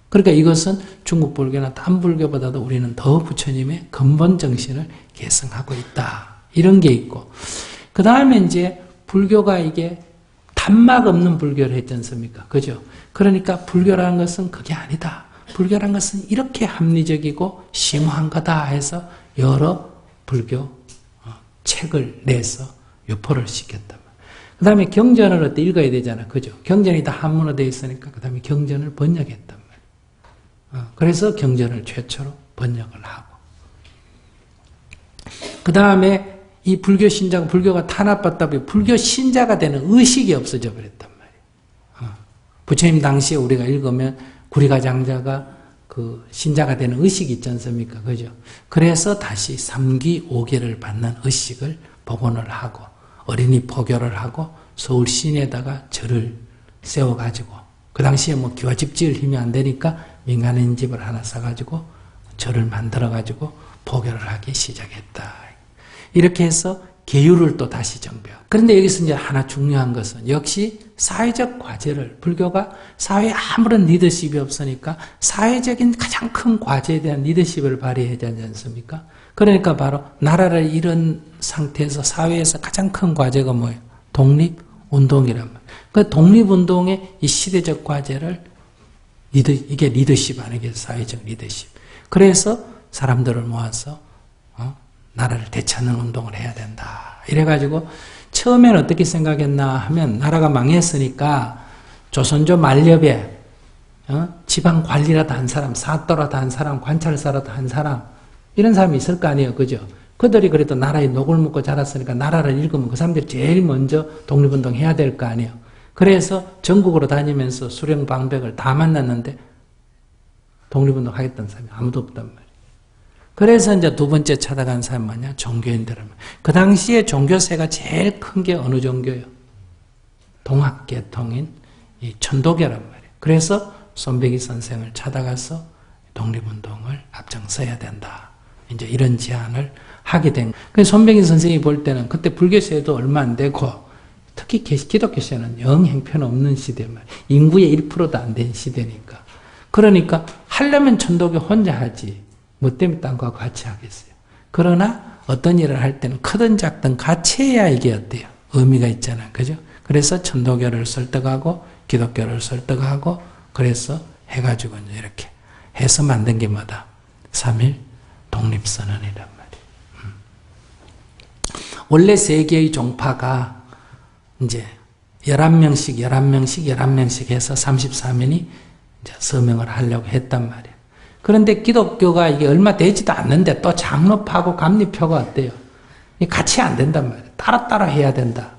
그러니까 이것은 중국 불교나 딴 불교보다도 우리는 더 부처님의 근본 정신을 개성하고 있다. 이런 게 있고, 그 다음에 이제 불교가 이게 단막 없는 불교를 했지 않습니까? 그죠? 그러니까 불교라는 것은 그게 아니다. 불교라는 것은 이렇게 합리적이고 심오한 거다 해서 여러 불교 책을 내서 유포를 시켰단 말이에요. 그 다음에 경전을 어때 읽어야 되잖아. 그죠? 경전이 다 한문으로 되어 있으니까 그 다음에 경전을 번역했단 말이에요. 그래서 경전을 최초로 번역을 하고. 그 다음에 이 불교 신자가 불교가 탄압받다 보니 불교 신자가 되는 의식이 없어져 버렸단 말이에요. 부처님 당시에 우리가 읽으면 구리가장자가 그 신자가 되는 의식이 있지 않습니까? 그죠? 그래서 다시 3기 5개를 받는 의식을 복원을 하고 어린이 포교를 하고 서울 시내에다가 절을 세워가지고 그 당시에 뭐 기와집 지을 힘이 안 되니까 민간인 집을 하나 사가지고 절을 만들어가지고 포교를 하기 시작했다. 이렇게 해서 계율을 또 다시 정비하고. 그런데 여기서 이제 하나 중요한 것은 역시 사회적 과제를 불교가 사회에 아무런 리더십이 없으니까 사회적인 가장 큰 과제에 대한 리더십을 발휘해야 되지 않습니까? 그러니까 바로 나라를 잃은 상태에서 사회에서 가장 큰 과제가 뭐예요? 독립운동이란 말이에요. 그 독립운동의 이 시대적 과제를 이게 리더십 아니겠어요? 사회적 리더십. 그래서 사람들을 모아서 나라를 되찾는 운동을 해야 된다. 이래가지고 처음에는 어떻게 생각했나 하면 나라가 망했으니까 조선조 만렵에 지방 관리라도 한 사람, 사또라도 한 사람, 관찰사라도 한 사람 이런 사람이 있을 거 아니에요. 그죠? 그들이 그래도 나라에 녹을 먹고 자랐으니까 나라를 읽으면 그 사람들이 제일 먼저 독립운동 해야 될 거 아니에요. 그래서 전국으로 다니면서 수령방백을 다 만났는데 독립운동 하겠다는 사람이 아무도 없단 말이에요. 그래서 이제 두 번째 찾아간 사람 뭐냐? 종교인들은. 그 당시에 종교세가 제일 큰 게 어느 종교예요? 동학계통인 이 천도교란 말이에요. 그래서 손배기 선생을 찾아가서 독립운동을 앞장서야 된다. 이제 이런 제안을 하게 된. 그래서 손배기 선생이 볼 때는 그때 불교세도 얼마 안 되고 특히 기독교세는 영 형편없는 시대 말이에요. 인구의 1%도 안 된 시대니까. 그러니까 하려면 천도교 혼자 하지. 뭐 때문에 딴 거하고 같이 하겠어요. 그러나 어떤 일을 할 때는 크든 작든 같이 해야 이게 어때요? 의미가 있잖아요. 그죠? 그래서 천도교를 설득하고 기독교를 설득하고 그래서 해가지고 이렇게 해서 만든 게 뭐다? 3.1 독립선언이란 말이에요. 원래 세 개의 종파가 이제 11명씩 해서 33인이 이제 서명을 하려고 했단 말이에요. 그런데 기독교가 이게 얼마 되지도 않는데 또 장로파고 감리표가 어때요? 같이 안 된단 말이에요. 따로따로 해야 된다.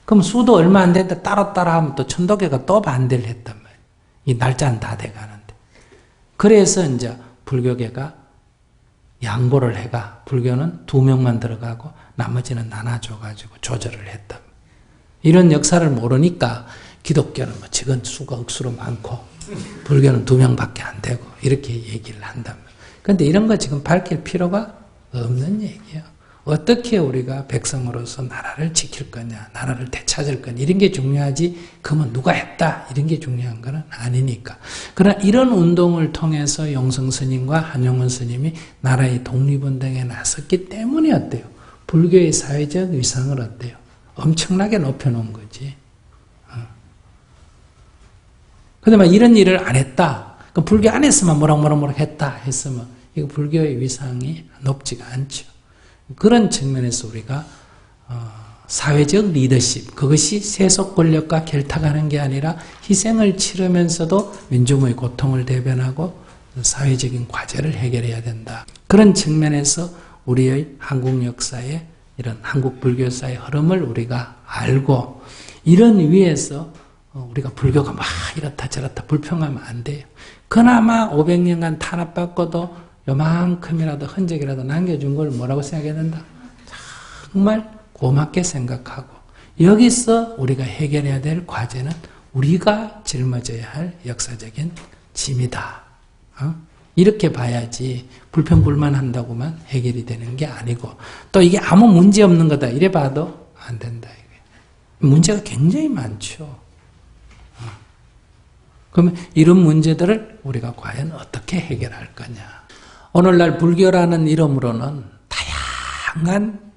그럼 수도 얼마 안 되는데 따로따로 하면 또 천도교가 또 반대를 했단 말이에요. 이 날짜는 다 돼가는데. 그래서 이제 불교계가 양보를 해가 불교는 2명만 들어가고 나머지는 나눠줘가지고 조절을 했단 말이에요. 이런 역사를 모르니까 기독교는 뭐 직원 수가 억수로 많고 불교는 2명밖에 안 되고 이렇게 얘기를 한다면 그런데 이런 거 지금 밝힐 필요가 없는 얘기예요. 어떻게 우리가 백성으로서 나라를 지킬 거냐 나라를 되찾을 거냐 이런 게 중요하지 그러면 누가 했다 이런 게 중요한 건 아니니까. 그러나 이런 운동을 통해서 용성 스님과 한용운 스님이 나라의 독립운동에 나섰기 때문에 어때요? 불교의 사회적 위상을 어때요? 엄청나게 높여놓은 거지. 근데 막 이런 일을 안 했다. 그럼 불교 안에서만 뭐라 했다 했으면 이거 불교의 위상이 높지가 않죠. 그런 측면에서 우리가 사회적 리더십 그것이 세속 권력과 결탁하는 게 아니라 희생을 치르면서도 민중의 고통을 대변하고 사회적인 과제를 해결해야 된다. 그런 측면에서 우리의 한국 역사의 이런 한국 불교사의 흐름을 우리가 알고 이런 위에서 우리가 불교가 막 이렇다 저렇다 불평하면 안 돼요. 그나마 500년간 탄압받고도 요만큼이라도 흔적이라도 남겨준 걸 뭐라고 생각해야 된다? 정말 고맙게 생각하고 여기서 우리가 해결해야 될 과제는 우리가 짊어져야 할 역사적인 짐이다. 이렇게 봐야지 불평불만한다고만 해결이 되는 게 아니고 또 이게 아무 문제 없는 거다 이래 봐도 안 된다. 문제가 굉장히 많죠. 그러면 이런 문제들을 우리가 과연 어떻게 해결할 거냐. 오늘날 불교라는 이름으로는 다양한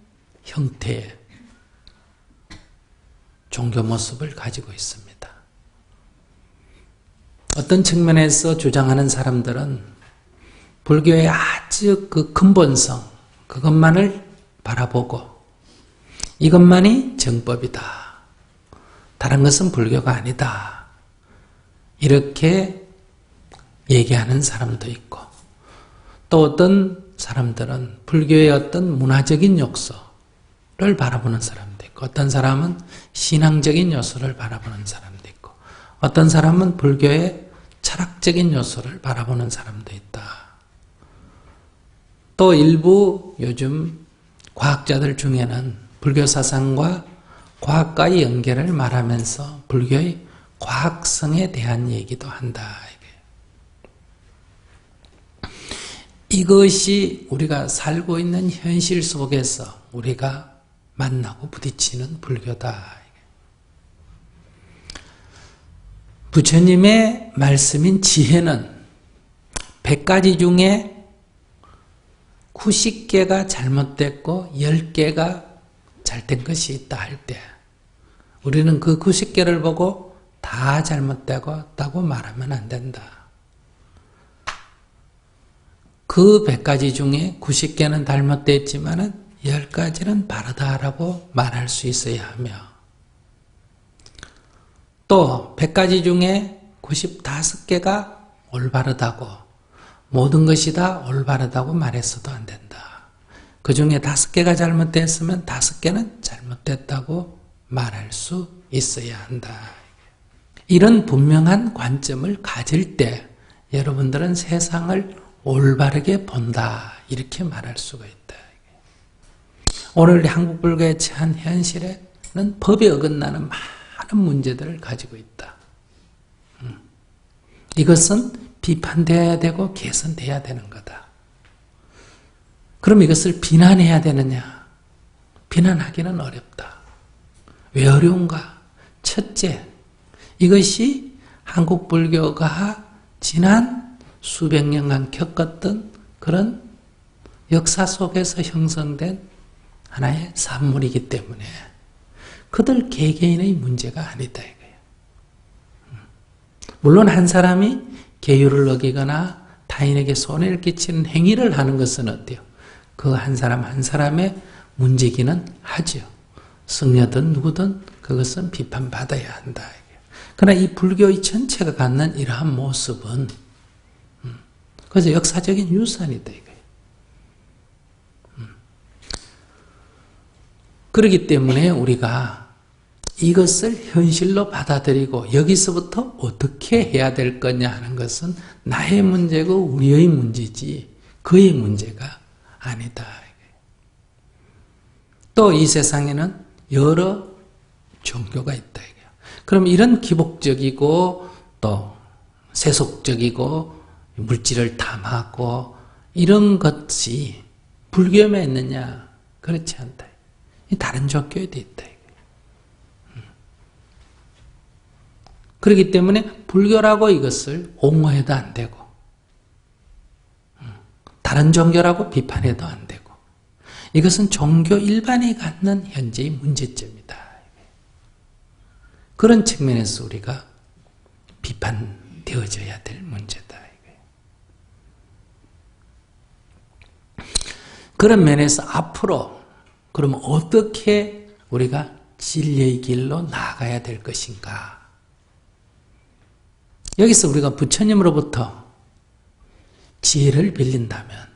형태의 종교 모습을 가지고 있습니다. 어떤 측면에서 주장하는 사람들은 불교의 아주 그 근본성, 그것만을 바라보고 이것만이 정법이다. 다른 것은 불교가 아니다. 이렇게 얘기하는 사람도 있고, 또 어떤 사람들은 불교의 어떤 문화적인 요소를 바라보는 사람도 있고, 어떤 사람은 신앙적인 요소를 바라보는 사람도 있고, 어떤 사람은 불교의 철학적인 요소를 바라보는 사람도 있다. 또 일부 요즘 과학자들 중에는 불교 사상과 과학과의 연결을 말하면서 불교의 과학성에 대한 얘기도 한다. 이것이 우리가 살고 있는 현실 속에서 우리가 만나고 부딪히는 불교다. 부처님의 말씀인 지혜는 100가지 중에 90개가 잘못됐고 10개가 잘된 것이 있다 할 때 우리는 그 90개를 보고 다 잘못되고 말하면 안 된다. 그 100가지 중에 90개는 잘못됐지만 10가지는 바르다라고 말할 수 있어야 하며, 또 100가지 중에 95개가 올바르다고, 모든 것이 다 올바르다고 말했어도 안 된다. 그 중에 5개가 잘못됐으면 5개는 잘못됐다고 말할 수 있어야 한다. 이런 분명한 관점을 가질 때 여러분들은 세상을 올바르게 본다, 이렇게 말할 수가 있다. 오늘 한국 불교에 처한 현실에는 법에 어긋나는 많은 문제들을 가지고 있다. 이것은 비판되어야 되고 개선되어야 되는 거다. 그럼 이것을 비난해야 되느냐? 비난하기는 어렵다. 왜 어려운가? 첫째, 이것이 한국 불교가 지난 수백 년간 겪었던 그런 역사 속에서 형성된 하나의 산물이기 때문에 그들 개개인의 문제가 아니다 이거예요. 물론 한 사람이 계율을 어기거나 타인에게 손해를 끼치는 행위를 하는 것은 어때요? 그 한 사람 한 사람의 문제기는 하죠. 승려든 누구든 그것은 비판받아야 한다. 그러나 이 불교의 전체가 갖는 이러한 모습은 그래서 역사적인 유산이다 이거예요. 그렇기 때문에 우리가 이것을 현실로 받아들이고 여기서부터 어떻게 해야 될 거냐 하는 것은 나의 문제고 우리의 문제지 그의 문제가 아니다. 또 이 세상에는 여러 종교가 있다. 그럼 이런 기복적이고 또 세속적이고 물질을 탐하고 이런 것이 불교에만 있느냐? 그렇지 않다. 다른 종교에도 있다. 그렇기 때문에 불교라고 이것을 옹호해도 안 되고 다른 종교라고 비판해도 안 되고 이것은 종교 일반이 갖는 현재의 문제점이다. 그런 측면에서 우리가 비판되어져야 될 문제다. 그런 면에서 앞으로 그러면 어떻게 우리가 진리의 길로 나아가야 될 것인가? 여기서 우리가 부처님으로부터 지혜를 빌린다면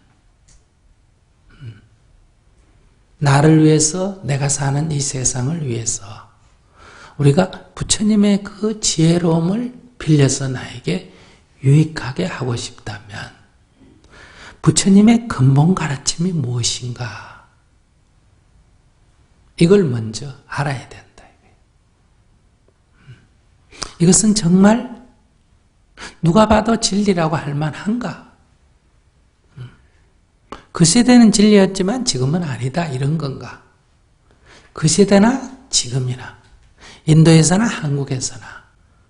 나를 위해서 내가 사는 이 세상을 위해서 우리가 부처님의 그 지혜로움을 빌려서 나에게 유익하게 하고 싶다면 부처님의 근본 가르침이 무엇인가? 이걸 먼저 알아야 된다. 이것은 정말 누가 봐도 진리라고 할 만한가? 그 세대는 진리였지만 지금은 아니다 이런 건가? 그 세대나 지금이나 인도에서나 한국에서나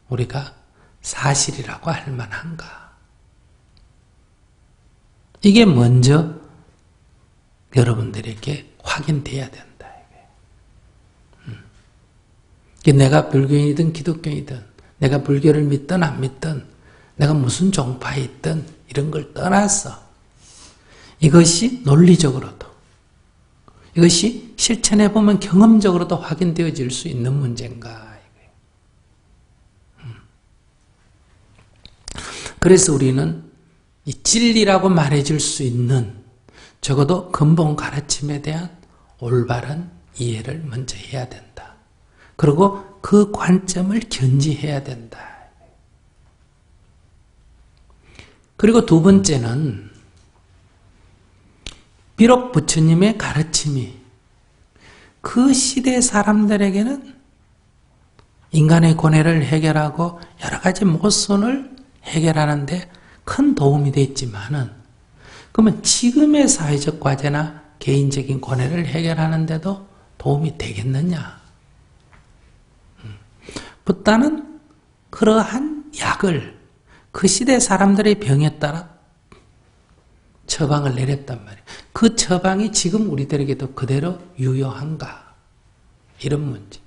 우리가 사실이라고 할 만한가? 이게 먼저 여러분들에게 확인돼야 된다. 내가 불교인이든 기독교인이든 내가 불교를 믿든 안 믿든 내가 무슨 종파에 있든 이런 걸 떠나서 이것이 논리적으로도 이것이 실천해 보면 경험적으로도 확인되어질 수 있는 문제인가. 그래서 우리는 이 진리라고 말해줄 수 있는 적어도 근본 가르침에 대한 올바른 이해를 먼저 해야 된다. 그리고 그 관점을 견지해야 된다. 그리고 두 번째는 비록 부처님의 가르침이 그 시대 사람들에게는 인간의 고뇌를 해결하고 여러 가지 모순을 해결하는데 큰 도움이 됐지만은, 그러면 지금의 사회적 과제나 개인적인 고뇌를 해결하는데도 도움이 되겠느냐? 부다는 그러한 약을 그 시대 사람들의 병에 따라 처방을 내렸단 말이에요. 그 처방이 지금 우리들에게도 그대로 유효한가? 이런 문제.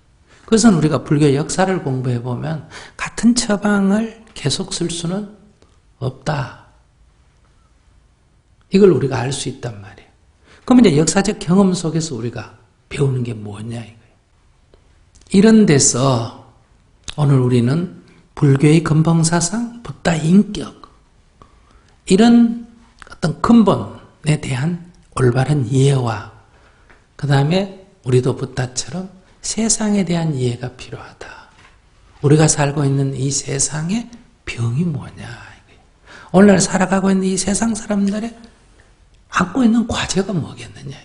그것은 우리가 불교 역사를 공부해 보면 같은 처방을 계속 쓸 수는 없다. 이걸 우리가 알 수 있단 말이에요. 그럼 이제 역사적 경험 속에서 우리가 배우는 게 뭐냐 이거예요. 이런 데서 오늘 우리는 불교의 근본사상, 붓다 인격, 이런 어떤 근본에 대한 올바른 이해와 그 다음에 우리도 붓다처럼 세상에 대한 이해가 필요하다. 우리가 살고 있는 이 세상의 병이 뭐냐. 오늘날 살아가고 있는 이 세상 사람들의 갖고 있는 과제가 뭐겠느냐.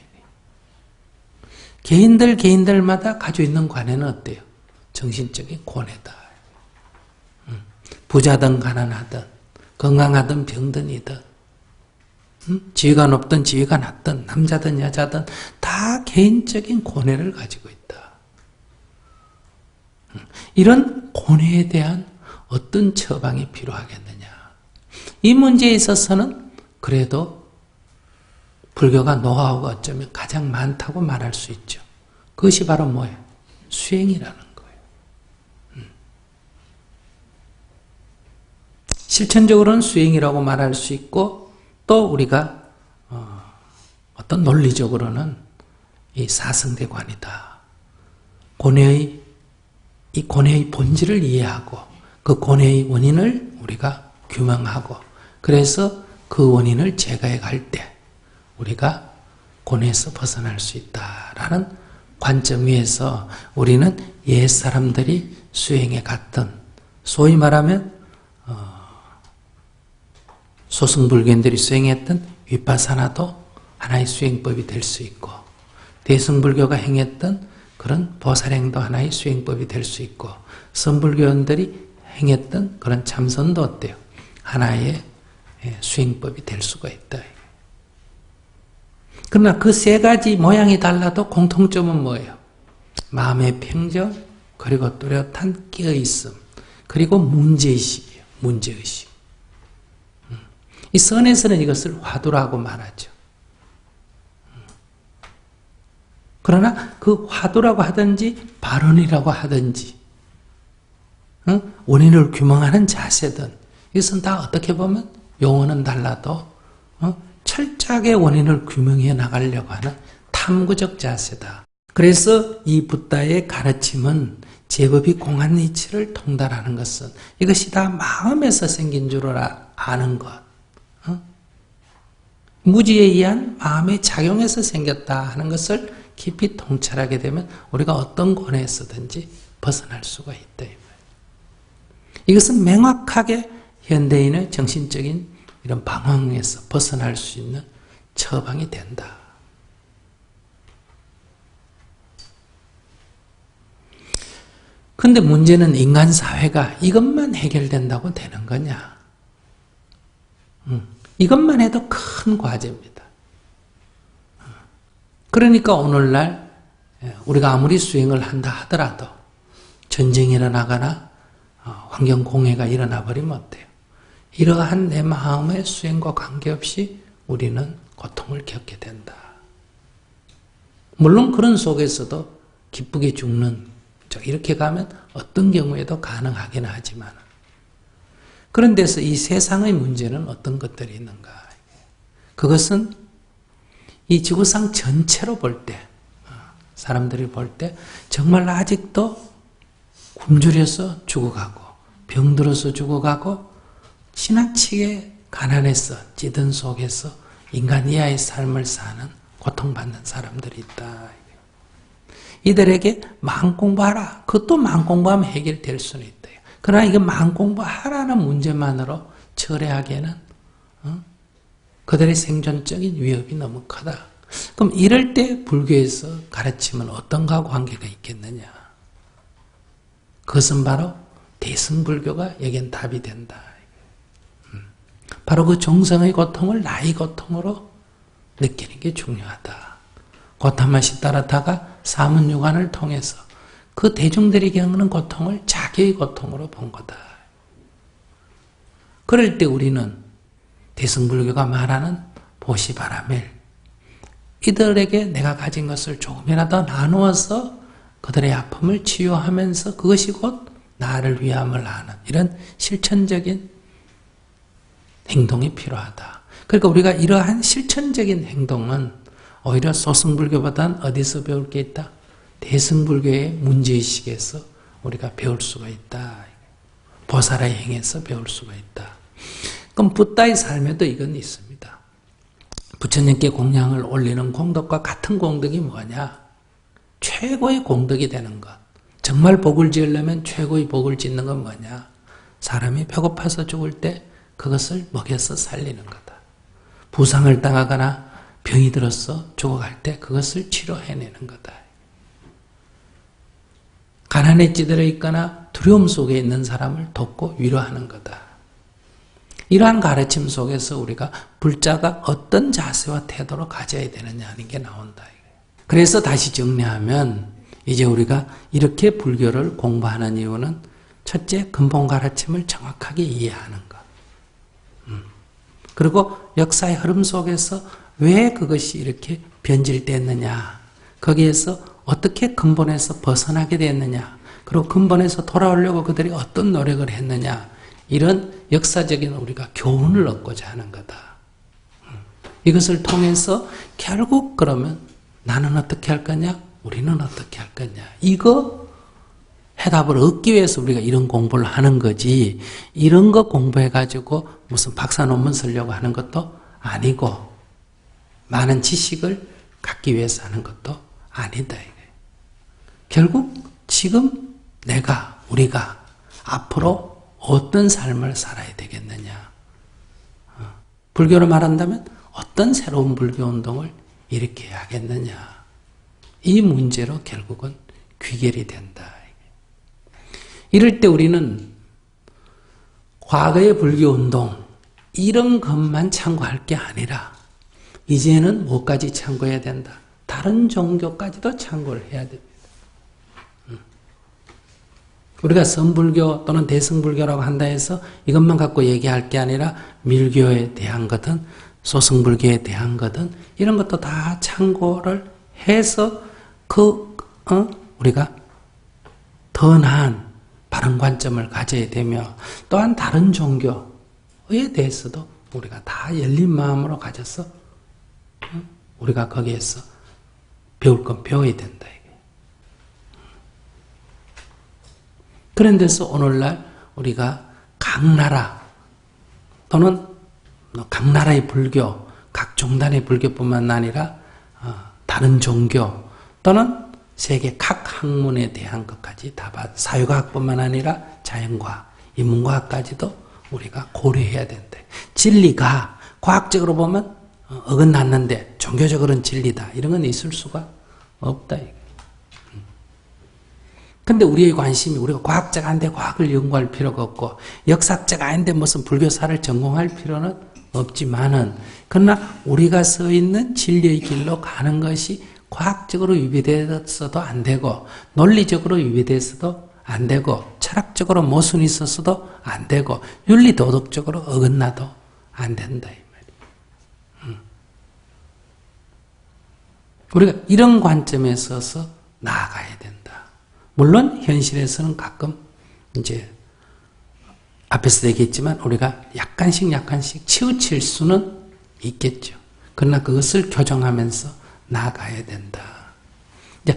개인들마다 가지고 있는 관해는 어때요? 정신적인 고뇌다. 부자든 가난하든 건강하든 병든이든 지위가 높든 지위가 낮든 남자든 여자든 다 개인적인 고뇌를 가지고 있다. 이런 고뇌에 대한 어떤 처방이 필요하겠느냐. 이 문제에 있어서는 그래도 불교가 노하우가 어쩌면 가장 많다고 말할 수 있죠. 그것이 바로 뭐예요? 수행이라는 거예요. 실천적으로는 수행이라고 말할 수 있고, 또 우리가 어떤 논리적으로는 이 사성대관이다. 이 고뇌의 본질을 이해하고 그 고뇌의 원인을 우리가 규명하고, 그래서 그 원인을 제거해 갈 때 우리가 고뇌에서 벗어날 수 있다라는 관점 위에서 우리는 옛 사람들이 수행해 갔던, 소위 말하면 소승불교인들이 수행했던 위파사나도 하나의 수행법이 될 수 있고, 대승불교가 행했던 그런 보살행도 하나의 수행법이 될 수 있고, 선불교인들이 행했던 그런 참선도 어때요? 하나의 수행법이 될 수가 있다. 그러나 그 세 가지 모양이 달라도 공통점은 뭐예요? 마음의 평정, 그리고 뚜렷한 깨어있음, 그리고 문제의식이에요. 문제의식. 이 선에서는 이것을 화두라고 말하죠. 그러나 그 화두라고 하든지 발언이라고 하든지 원인을 규명하는 자세든, 이것은 다 어떻게 보면 용어는 달라도 철저하게 원인을 규명해 나가려고 하는 탐구적 자세다. 그래서 이 붓다의 가르침은 제법이 공한 이치를 통달하는 것은 이것이 다 마음에서 생긴 줄 아는 것, 무지에 의한 마음의 작용에서 생겼다 하는 것을 깊이 통찰하게 되면 우리가 어떤 고뇌에서든지 벗어날 수가 있다. 이것은 명확하게 현대인의 정신적인 이런 방황에서 벗어날 수 있는 처방이 된다. 근데 문제는 인간 사회가 이것만 해결된다고 되는 거냐? 이것만 해도 큰 과제입니다. 그러니까 오늘날 우리가 아무리 수행을 한다 하더라도 전쟁이 일어나거나 환경공해가 일어나 버리면 어때요? 이러한 내 마음의 수행과 관계없이 우리는 고통을 겪게 된다. 물론 그런 속에서도 기쁘게 죽는, 이렇게 가면 어떤 경우에도 가능하긴 하지만, 그런 데서 이 세상의 문제는 어떤 것들이 있는가? 그것은 이 지구상 전체로 볼 때 사람들이 볼 때 정말 아직도 굶주려서 죽어가고 병들어서 죽어가고 지나치게 가난해서 찌든 속에서 인간 이하의 삶을 사는 고통받는 사람들이 있다. 이들에게 마음 공부하라. 그것도 마음 공부하면 해결될 수는 있다. 그러나 이게 마음 공부하라는 문제만으로 철회하기에는 그들의 생존적인 위협이 너무 크다. 그럼 이럴 때 불교에서 가르치면 어떤 거하고 관계가 있겠느냐? 그것은 바로 대승불교가 여기엔 답이 된다. 바로 그 정성의 고통을 나의 고통으로 느끼는 게 중요하다. 고타마시 따라타가 사문유관을 통해서 그 대중들이 겪는 고통을 자기의 고통으로 본 거다. 그럴 때 우리는 대승불교가 말하는 보시바라밀, 이들에게 내가 가진 것을 조금이라도 나누어서 그들의 아픔을 치유하면서 그것이 곧 나를 위함을 아는 이런 실천적인 행동이 필요하다. 그러니까 우리가 이러한 실천적인 행동은 오히려 소승불교보다는 어디서 배울 게 있다? 대승불교의 문제의식에서 우리가 배울 수가 있다. 보살의 행에서 배울 수가 있다. 그럼 붓다의 삶에도 이건 있습니다. 부처님께 공양을 올리는 공덕과 같은 공덕이 뭐냐? 최고의 공덕이 되는 것. 정말 복을 지으려면 최고의 복을 짓는 건 뭐냐? 사람이 배고파서 죽을 때 그것을 먹여서 살리는 거다. 부상을 당하거나 병이 들어서 죽어갈 때 그것을 치료해내는 거다. 가난에 찌들어 있거나 두려움 속에 있는 사람을 돕고 위로하는 거다. 이러한 가르침 속에서 우리가 불자가 어떤 자세와 태도로 가져야 되느냐 하는 게 나온다. 그래서 다시 정리하면 이제 우리가 이렇게 불교를 공부하는 이유는 첫째, 근본 가르침을 정확하게 이해하는 것. 그리고 역사의 흐름 속에서 왜 그것이 이렇게 변질됐느냐, 거기에서 어떻게 근본에서 벗어나게 됐느냐, 그리고 근본에서 돌아오려고 그들이 어떤 노력을 했느냐, 이런 역사적인 우리가 교훈을 얻고자 하는 거다. 이것을 통해서 결국 그러면 나는 어떻게 할 거냐, 우리는 어떻게 할 거냐, 이거 해답을 얻기 위해서 우리가 이런 공부를 하는 거지, 이런 거 공부해가지고 무슨 박사 논문 쓰려고 하는 것도 아니고 많은 지식을 갖기 위해서 하는 것도 아니다. 결국 지금 내가, 우리가 앞으로 어떤 삶을 살아야 되겠느냐, 불교로 말한다면 어떤 새로운 불교 운동을 일으켜야 하겠느냐, 이 문제로 결국은 귀결이 된다. 이럴 때 우리는 과거의 불교 운동 이런 것만 참고할 게 아니라 이제는 뭐까지 참고해야 된다? 다른 종교까지도 참고를 해야 됩니다. 우리가 선불교 또는 대승불교라고 한다 해서 이것만 갖고 얘기할 게 아니라 밀교에 대한 거든 소승불교에 대한 거든 이런 것도 다 참고를 해서 우리가 더 나은 바른 관점을 가져야 되며, 또한 다른 종교에 대해서도 우리가 다 열린 마음으로 가져서 우리가 거기에서 배울 건 배워야 된다. 그런 데서 오늘날 우리가 각 나라 또는 각 나라의 불교, 각 종단의 불교뿐만 아니라 다른 종교 또는 세계 각 학문에 대한 것까지 다 사회과학뿐만 아니라 자연과학, 인문과학까지도 우리가 고려해야 된다. 진리가 과학적으로 보면 어긋났는데 종교적으로는 진리다, 이런 건 있을 수가 없다. 근데 우리의 관심이, 우리가 과학자가 아닌데 과학을 연구할 필요가 없고 역사학자가 아닌데 무슨 불교사를 전공할 필요는 없지만은, 그러나 우리가 서 있는 진리의 길로 가는 것이 과학적으로 위배되어서도 안 되고 논리적으로 위배되어서도 안 되고 철학적으로 모순이 있어서도 안 되고 윤리도덕적으로 어긋나도 안 된다, 이 말이에요. 우리가 이런 관점에 서서 나아가야 된다. 물론 현실에서는 가끔 이제 앞에서 얘기했지만 우리가 약간씩 치우칠 수는 있겠죠. 그러나 그것을 교정하면서 나아가야 된다. 이제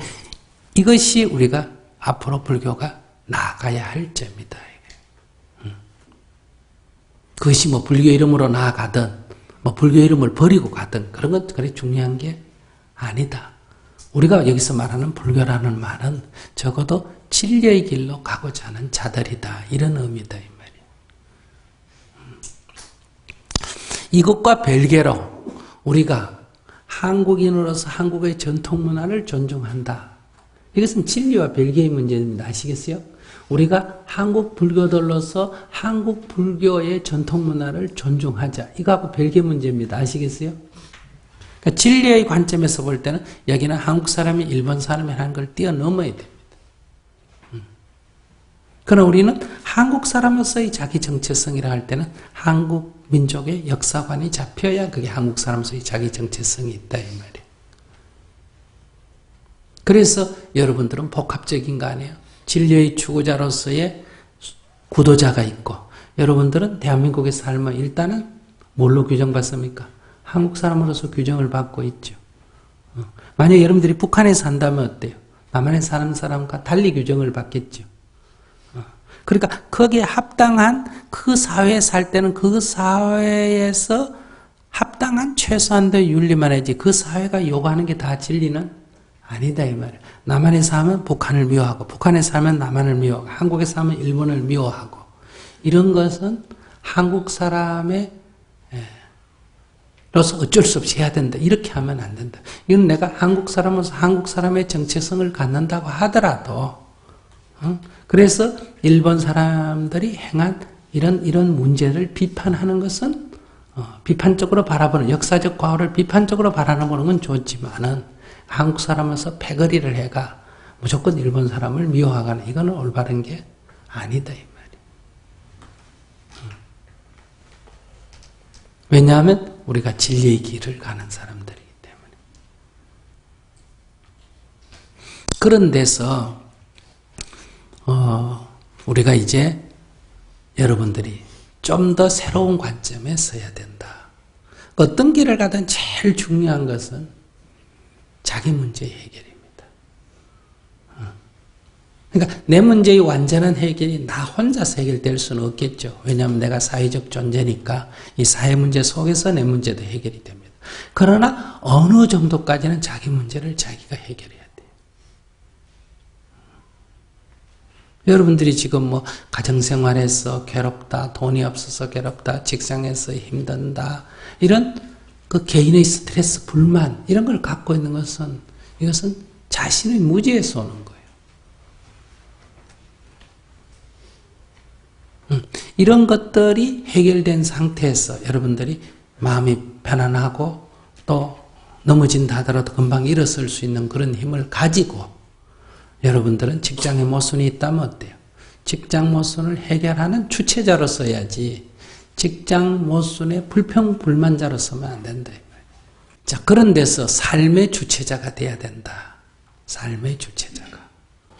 이것이 우리가 앞으로 불교가 나아가야 할 점이다. 그것이 뭐 불교 이름으로 나아가든 뭐 불교 이름을 버리고 가든 그런 것 그리 중요한 게 아니다. 우리가 여기서 말하는 불교라는 말은 적어도 진리의 길로 가고자 하는 자들이다. 이런 의미다. 이 말이에요. 이것과 별개로 우리가 한국인으로서 한국의 전통 문화를 존중한다. 이것은 진리와 별개의 문제입니다. 아시겠어요? 우리가 한국 불교들로서 한국 불교의 전통 문화를 존중하자. 이거하고 별개 문제입니다. 아시겠어요? 그러니까 진리의 관점에서 볼 때는 여기는 한국 사람이 일본 사람이 하는 걸 뛰어넘어야 됩니다. 그러나 우리는 한국 사람으로서의 자기 정체성이라 할 때는 한국 민족의 역사관이 잡혀야 그게 한국 사람으로서의 자기 정체성이 있다 이 말이에요. 그래서 여러분들은 복합적인 거 아니에요? 진리의 추구자로서의 구도자가 있고 여러분들은 대한민국에 살면 일단은 뭘로 규정받습니까? 한국 사람으로서 규정을 받고 있죠. 만약 여러분들이 북한에 산다면 어때요? 남한에 사는 사람과 달리 규정을 받겠죠. 그러니까 거기에 합당한 그 사회에 살 때는 그 사회에서 합당한 최소한도의 윤리만 해야지 그 사회가 요구하는 게 다 진리는 아니다 이 말이에요. 남한에 사면 북한을 미워하고 북한에 살면 남한을 미워하고 한국에 사면 일본을 미워하고 이런 것은 한국 사람의 로서 어쩔 수 없이 해야 된다. 이렇게 하면 안 된다. 이건 내가 한국 사람으로서 한국 사람의 정체성을 갖는다고 하더라도 그래서 일본 사람들이 행한 이런 문제를 비판하는 것은 비판적으로 바라보는 역사적 과거를 비판적으로 바라보는 건 좋지만은 한국 사람으로서 패거리를 해가 무조건 일본 사람을 미워하거나 이거는 올바른 게 아니다 이 말이에요. 왜냐하면 우리가 진리의 길을 가는 사람들이기 때문에. 그런 데서 우리가 이제 여러분들이 좀 더 새로운 관점에 서야 된다. 어떤 길을 가든 제일 중요한 것은 자기 문제의 해결입니다. 그러니까 내 문제의 완전한 해결이 나 혼자서 해결될 수는 없겠죠. 왜냐하면 내가 사회적 존재니까 이 사회 문제 속에서 내 문제도 해결이 됩니다. 그러나 어느 정도까지는 자기 문제를 자기가 해결해야 돼요. 여러분들이 지금 뭐 가정생활에서 괴롭다, 돈이 없어서 괴롭다, 직장에서 힘든다 이런 그 개인의 스트레스, 불만 이런 걸 갖고 있는 것은 이것은 자신의 무지에서 오는 거예요. 이런 것들이 해결된 상태에서 여러분들이 마음이 편안하고 또 넘어진다 하더라도 금방 일어설 수 있는 그런 힘을 가지고 여러분들은 직장에 모순이 있다면 어때요? 직장 모순을 해결하는 주체자로 써야지 직장 모순의 불평불만자로 쓰면 안 된다. 자, 그런 데서 삶의 주체자가 돼야 된다. 삶의 주체자가.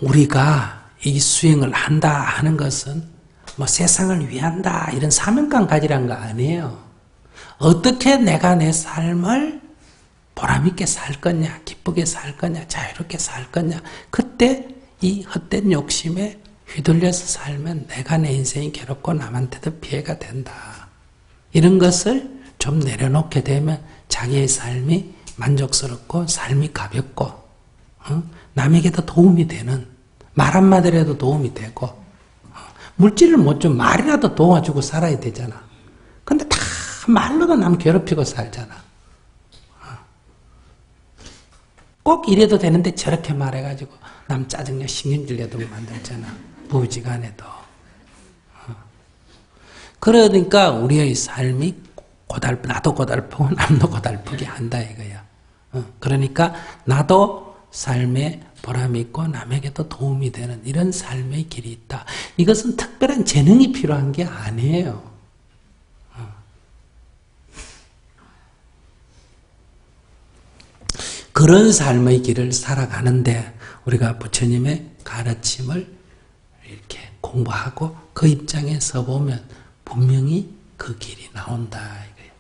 우리가 이 수행을 한다 하는 것은 뭐 세상을 위한다 이런 사명감 가지란 거 아니에요. 어떻게 내가 내 삶을 보람있게 살 거냐, 기쁘게 살 거냐, 자유롭게 살 거냐. 그때 이 헛된 욕심에 휘둘려서 살면 내가 내 인생이 괴롭고 남한테도 피해가 된다. 이런 것을 좀 내려놓게 되면 자기의 삶이 만족스럽고 삶이 가볍고 남에게도 도움이 되는 말 한마디라도 도움이 되고 물질을 못 좀 말이라도 도와주고 살아야 되잖아. 근데 다 말로도 남 괴롭히고 살잖아. 꼭 이래도 되는데 저렇게 말해가지고 남 짜증내 신경질 내도 만들잖아. 부지간에도. 그러니까 우리의 삶이 나도 고달프고 남도 고달프게 한다 이거야. 그러니까 나도 삶에 보람이 있고 남에게도 도움이 되는 이런 삶의 길이 있다. 이것은 특별한 재능이 필요한 게 아니에요. 그런 삶의 길을 살아가는데 우리가 부처님의 가르침을 이렇게 공부하고 그 입장에 서보면 분명히 그 길이 나온다 이거예요.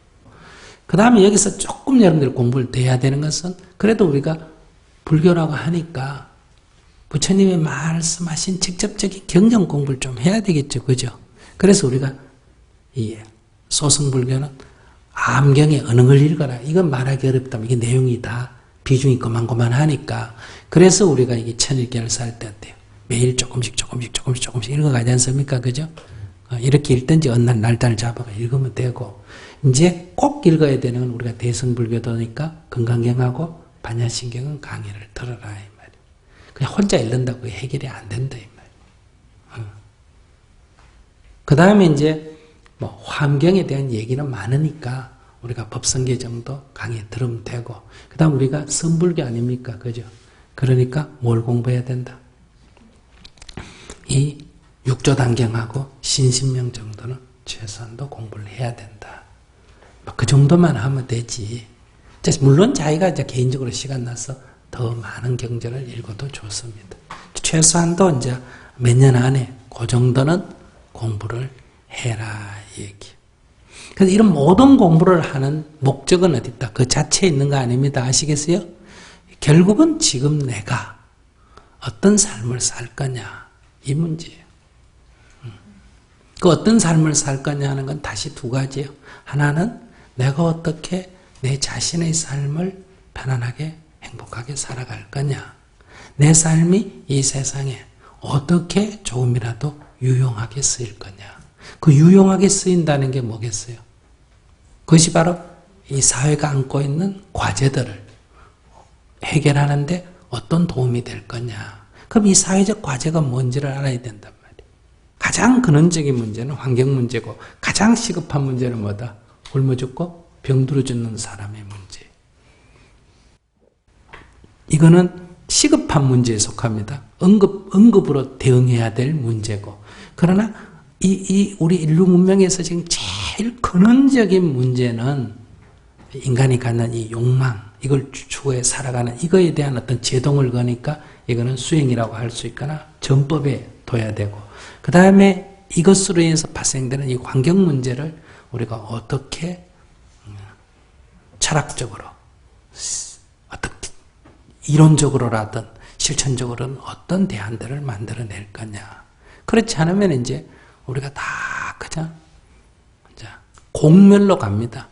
그 다음에 여기서 조금 여러분들이 공부를 더 해야 되는 것은 그래도 우리가 불교라고 하니까 부처님이 말씀하신 직접적인 경전 공부를 좀 해야 되겠죠. 그죠? 그래서 우리가 이 소승불교는 암경에 어느 걸 읽어라. 이건 말하기 어렵다면 이게 내용이 다 비중이 그만하니까. 그래서 우리가 이게 천일결사 할 때 어때요? 매일 조금씩 읽어가지 않습니까? 그죠? 이렇게 읽든지 어느 날 날짜를 잡아가 읽으면 되고, 이제 꼭 읽어야 되는 건 우리가 대승불교도니까 건강경하고 반야신경은 강의를 들어라 이 말이에요. 그냥 혼자 읽는다고 해결이 안 된다 이 말이에요. 그 다음에 이제 뭐 환경에 대한 얘기는 많으니까 우리가 법성계 정도 강의 들으면 되고, 그 다음 우리가 선불교 아닙니까? 그죠? 그러니까 뭘 공부해야 된다? 이 육조단경하고 신신명 정도는 최소한도 공부를 해야 된다. 그 정도만 하면 되지. 물론 자기가 이제 개인적으로 시간 나서 더 많은 경전을 읽어도 좋습니다. 최소한도 이제 몇 년 안에 그 정도는 공부를 해라 이 얘기. 그래서 이런 모든 공부를 하는 목적은 어디 있다? 그 자체에 있는 거 아닙니다. 아시겠어요? 결국은 지금 내가 어떤 삶을 살 거냐 이 문제예요. 그 어떤 삶을 살 거냐 하는 건 다시 두 가지예요. 하나는 내가 어떻게 내 자신의 삶을 편안하게 행복하게 살아갈 거냐. 내 삶이 이 세상에 어떻게 조금이라도 유용하게 쓰일 거냐. 그 유용하게 쓰인다는 게 뭐겠어요? 그것이 바로 이 사회가 안고 있는 과제들을 해결하는데 어떤 도움이 될 거냐. 그럼 이 사회적 과제가 뭔지를 알아야 된단 말이에요. 가장 근원적인 문제는 환경 문제고, 가장 시급한 문제는 뭐다? 굶어 죽고 병들어 죽는 사람의 문제. 이거는 시급한 문제에 속합니다. 응급으로 대응해야 될 문제고. 그러나 우리 인류 문명에서 지금 제일 근원적인 문제는 인간이 갖는 이 욕망, 이걸 추구해 살아가는 이거에 대한 어떤 제동을 거니까 이거는 수행이라고 할 수 있거나 전법에 둬야 되고, 그 다음에 이것으로 인해서 발생되는 이 환경 문제를 우리가 어떻게 철학적으로, 어떻게 이론적으로라든 실천적으로는 어떤 대안들을 만들어낼 거냐. 그렇지 않으면 이제 우리가 다 그냥 공멸로 갑니다.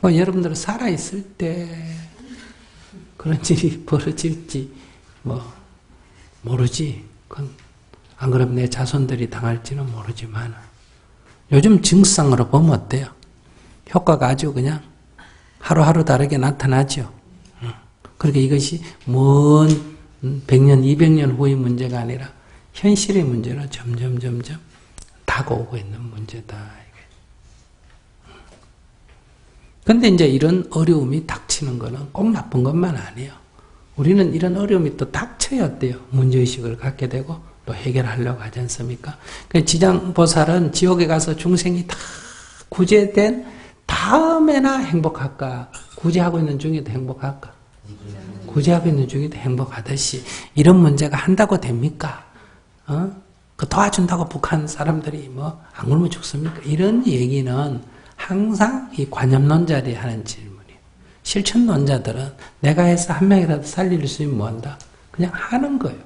여러분들은 살아있을 때 그런 일이 벌어질지 모르지. 그건 안 그러면 내 자손들이 당할지는 모르지만 요즘 증상으로 보면 어때요? 효과가 아주 그냥 하루하루 다르게 나타나죠. 그러니까 이것이 먼 100년, 200년 후의 문제가 아니라 현실의 문제로 점점 다가오고 있는 문제다. 근데 이제 이런 어려움이 닥치는 거는 꼭 나쁜 것만 아니에요. 우리는 이런 어려움이 또 닥쳐야 어때요? 문제의식을 갖게 되고 또 해결하려고 하지 않습니까? 지장보살은 지옥에 가서 중생이 다 구제된 다음에나 행복할까? 구제하고 있는 중에도 행복할까? 구제하고 있는 중에도 행복하듯이 이런 문제가 한다고 됩니까? 그 도와준다고 북한 사람들이 안 굶어 죽습니까? 이런 얘기는 항상 이 관념론자들이 하는 질문이에요. 실천론자들은 내가 해서 한 명이라도 살릴 수 있으면 뭐한다? 그냥 하는 거예요.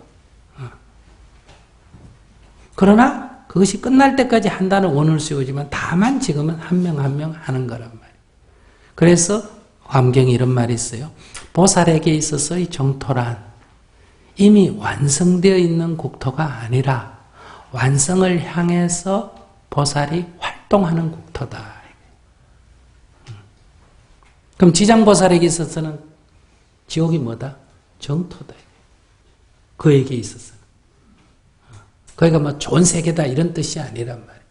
그러나 그것이 끝날 때까지 한다는 원을 씌우지만 다만 지금은 한 명 한 명 하는 거란 말이에요. 그래서 화엄경에 이런 말이 있어요. 보살에게 있어서의 정토란 이미 완성되어 있는 국토가 아니라 완성을 향해서 보살이 활동하는 국토다. 그럼 지장보살에게 있어서는 지옥이 뭐다? 정토다. 그에게 있어서는. 그러니까 좋은 세계다 이런 뜻이 아니란 말이에요.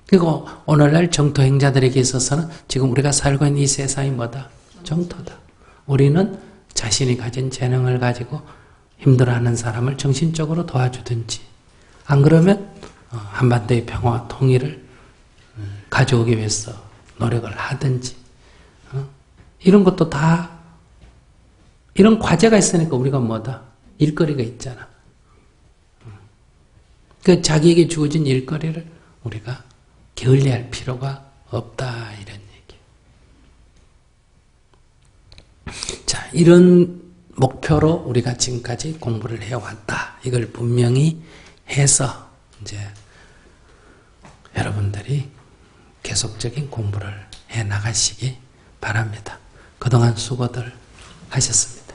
그리고 오늘날 정토 행자들에게 있어서는 지금 우리가 살고 있는 이 세상이 뭐다? 정토다. 우리는 자신이 가진 재능을 가지고 힘들어하는 사람을 정신적으로 도와주든지, 안 그러면 한반도의 평화와 통일을 가져오기 위해서 노력을 하든지, 이런 것도 다 이런 과제가 있으니까 우리가 뭐다? 일거리가 있잖아. 그 자기에게 주어진 일거리를 우리가 게을리할 필요가 없다 이런 얘기. 이런 목표로 우리가 지금까지 공부를 해왔다. 이걸 분명히 해서 이제 여러분들이 계속적인 공부를 해 나가시기 바랍니다. 그동안 수고들 하셨습니다.